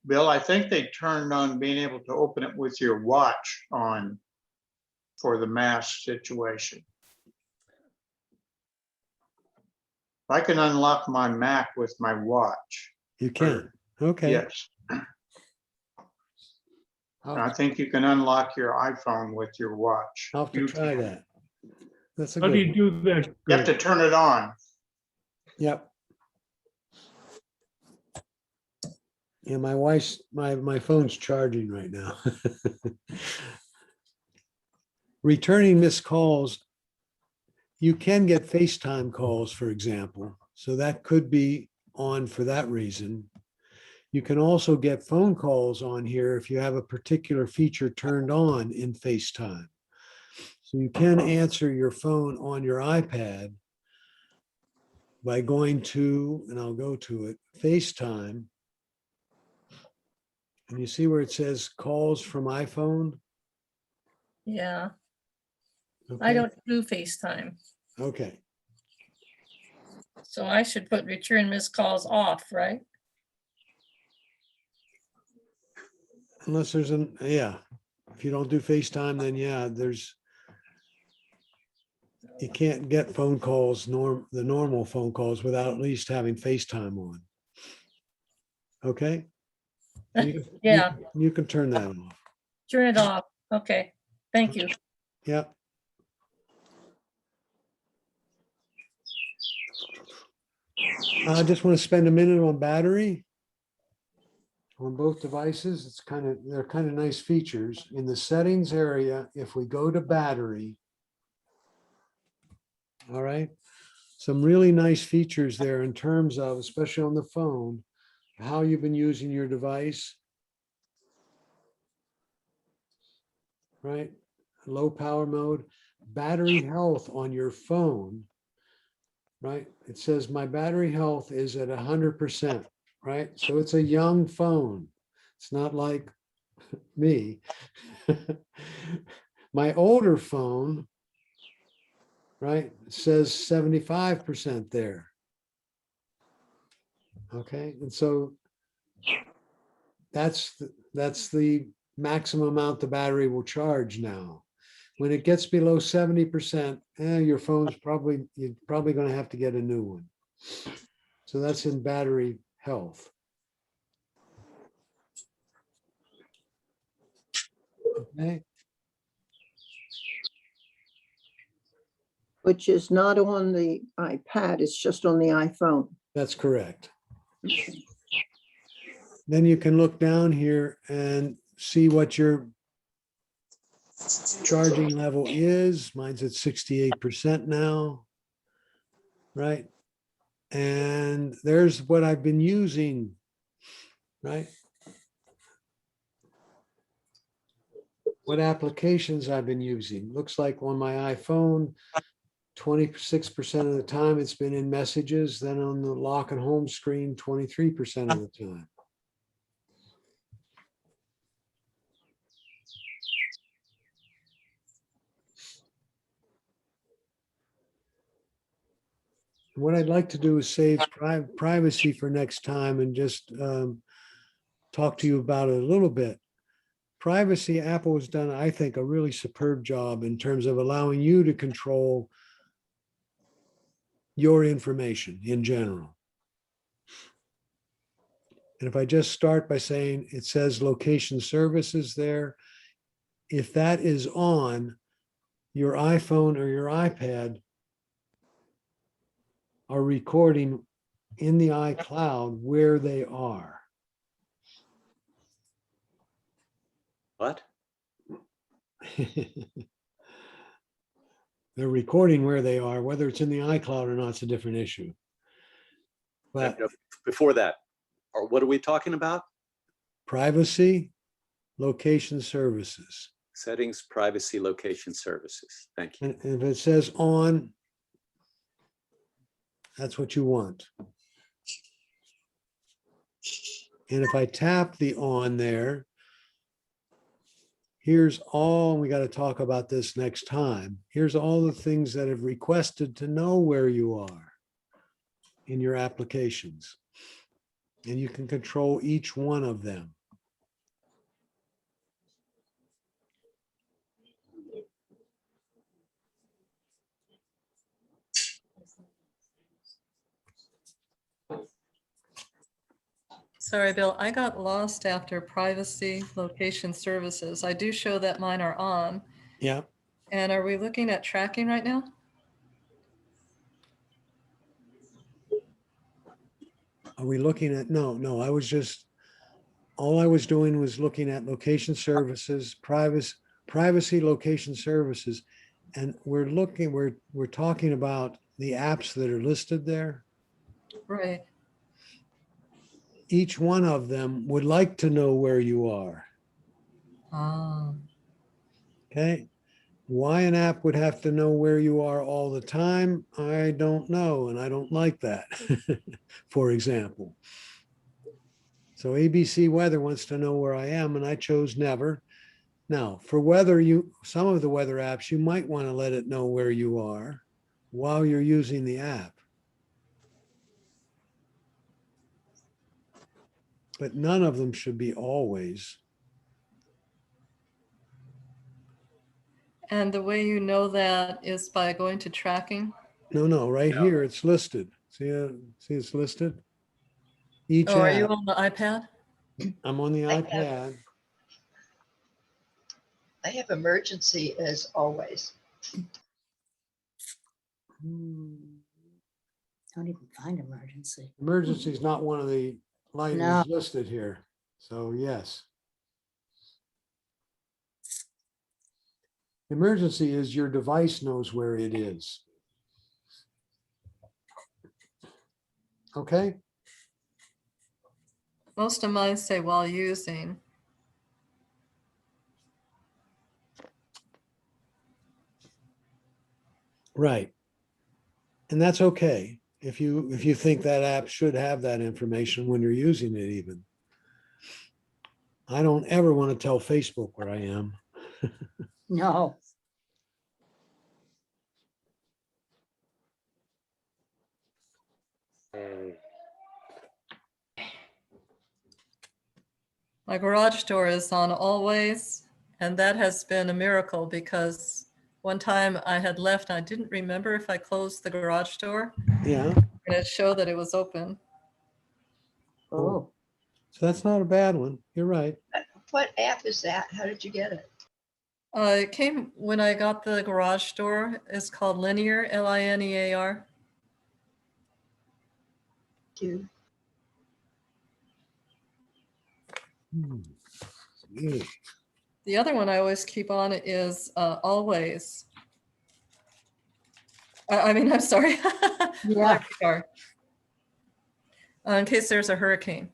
Bill, I think they turned on being able to open it with your watch on for the mask situation. I can unlock my Mac with my watch. You can. Okay. Yes. I think you can unlock your iPhone with your watch. I'll have to try that. That's a How good do you one. do that? You have to turn it on. Yep. Yeah, my wife's my phone's charging right now. Returning missed calls, you can get FaceTime calls, for example. So that could be on for that reason. You can also get phone calls on here if you have a particular feature turned on in FaceTime. So you can answer your phone on your iPad by going to, and I'll go to it, FaceTime. And you see where it says calls from iPhone? Yeah, Okay. I don't do FaceTime. Okay. So I should put return missed calls off, right? Unless there's yeah. If you don't do FaceTime, then yeah, there's you can't get phone calls, the normal phone calls without at least having FaceTime on. Okay? Yeah, You can turn that off. turn it off. Okay, thank you. Yep. I just want to spend a minute on battery on both devices. They're kind of nice features. In the settings area, if we go to battery, all right, some really nice features there in terms of, especially on the phone, how you've been using your device, right? Low power mode, battery health on your phone, right? It says my battery health is at 100%, right? So it's a young phone. It's not like me. My older phone, right, says 75% there. Okay, and so that's the maximum amount the battery will charge now. When it gets below 70%, your phone's you're probably going to have to get a new one. So that's in battery health. Okay. Which is not on the iPad, it's just on the iPhone. That's correct. Then you can look down here and see what your charging level is. Mine's at 68% now, right? And there's what I've been using, right? What applications I've been using. Looks like on my iPhone, 26% of the time it's been in messages. Then on the lock and home screen, 23% of the time. What I'd like to do is save privacy for next time and just talk to you about it a little bit. Privacy, Apple has done, I think, a really superb job in terms of allowing you to control your information in general. And if I just start by saying it says location services there, if that is on, your iPhone or your iPad are recording in the iCloud where they are. What? They're recording where they are, whether it's in the iCloud or not, it's a different issue. But Before that, or what are we talking about? privacy, location services. Settings, privacy, location services. Thank you. And if it says on, that's what you want. And if I tap the on there, here's all, we got to talk about this next time. Here's all the things that have requested to know where you are in your applications. And you can control each one of them. Sorry, Bill, I got lost after privacy, location services. I do show that mine are on. Yeah. And are we looking at tracking right now? Are we looking at, no, I was just, all I was doing was looking at location services, privacy, location services. And we're talking about the apps that are listed there. Right. Each one of them would like to know where you are. Ah. Okay. Why an app would have to know where you are all the time, I don't know. And I don't like that, for example. So ABC Weather wants to know where I am, and I chose never. Now, for weather, some of the weather apps, you might want to let it know where you are while you're using the app. But none of them should be always. And the way you know that is by going to tracking? No, right here, it's listed. See, see it's listed? Each Oh, are you app, on the iPad? I'm on the I have- iPad. I have emergency as always. Don't even find emergency. Emergency is not one of the No. items listed here. So yes. Emergency is your device knows where it is. Okay, Most of mine say while using. right. And that's okay. If you think that app should have that information when you're using it even. I don't ever want to tell Facebook where I am. No. My garage door is on always, and that has been a miracle because one time I had left and I didn't remember if I closed the garage door Yeah, and it showed that it was open. Oh, so that's not a bad one. You're right. What app is that? How did you get it? It came when I got the garage door. It's called Linear, Linear. You. Yeah. The other one I always keep on is Always. I'm sorry. yeah. Sorry. In case there's a hurricane.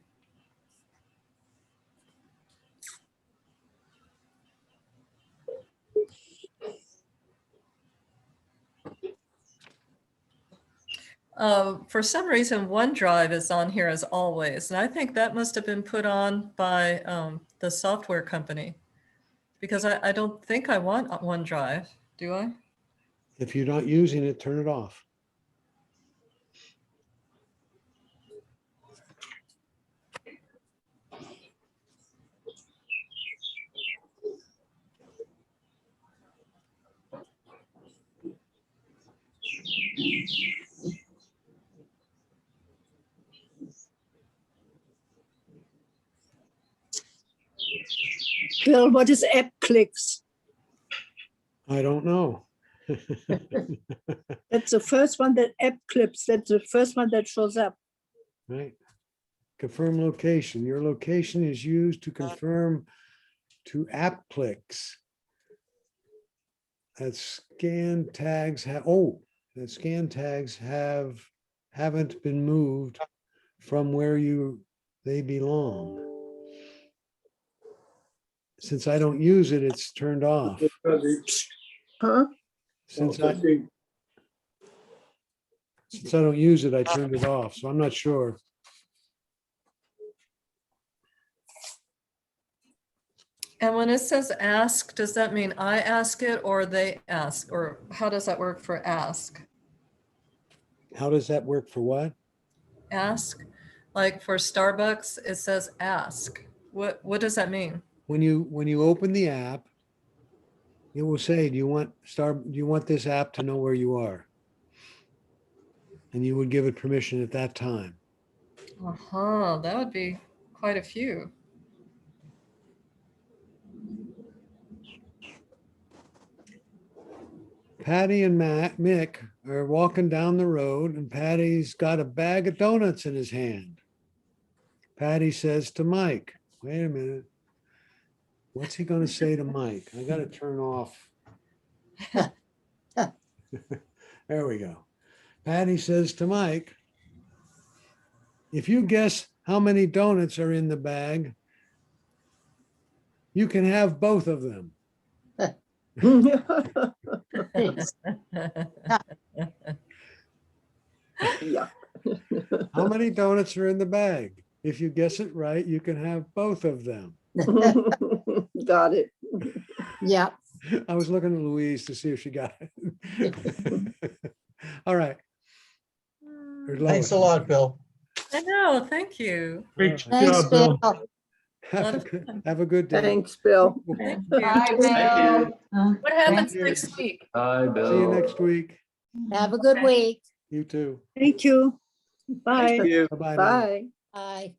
For some reason, OneDrive is on here as always, and I think that must have been put on by the software company because I don't think I want OneDrive, do I? If you're not using it, turn it off. Bill, what is app clicks? I don't know. That's the first one that app clips. That's the first one that shows up. Right. Confirm location. Your location is used to confirm to app clicks. That scan tags that scan tags haven't been moved from where they belong. Since I don't use it, it's turned off. Huh? Since I don't use it, I turned it off, so I'm not sure. And when it says ask, does that mean I ask it or they ask? Or how does that work for ask? How does that work for what? Ask, like for Starbucks, it says ask. What does that mean? When you open the app, it will say, do you want this app to know where you are? And you would give it permission at that time. That would be quite a few. Patty and Mick are walking down the road and Patty's got a bag of donuts in his hand. Patty says to Mike, wait a minute. What's he going to say to Mike? I got to turn off. There we go. Patty says to Mike, if you guess how many donuts are in the bag, you can have both of them. Yeah. How many donuts are in the bag? If you guess it right, you can have both of them. Got it. Yeah. I was looking at Louise to see if she got it. All right. There's Thanks a Lois. lot, Bill. I know, thank you. Great Thanks, job, Bill. Bill. Have a good day. Thanks, Bill. Thank Bye, you. Bill. What happens you. next week? Bye, Bill. See you next week. Have a good week. You too. Thank you. Thank Bye. you. Bye-bye now. Bye. Bye.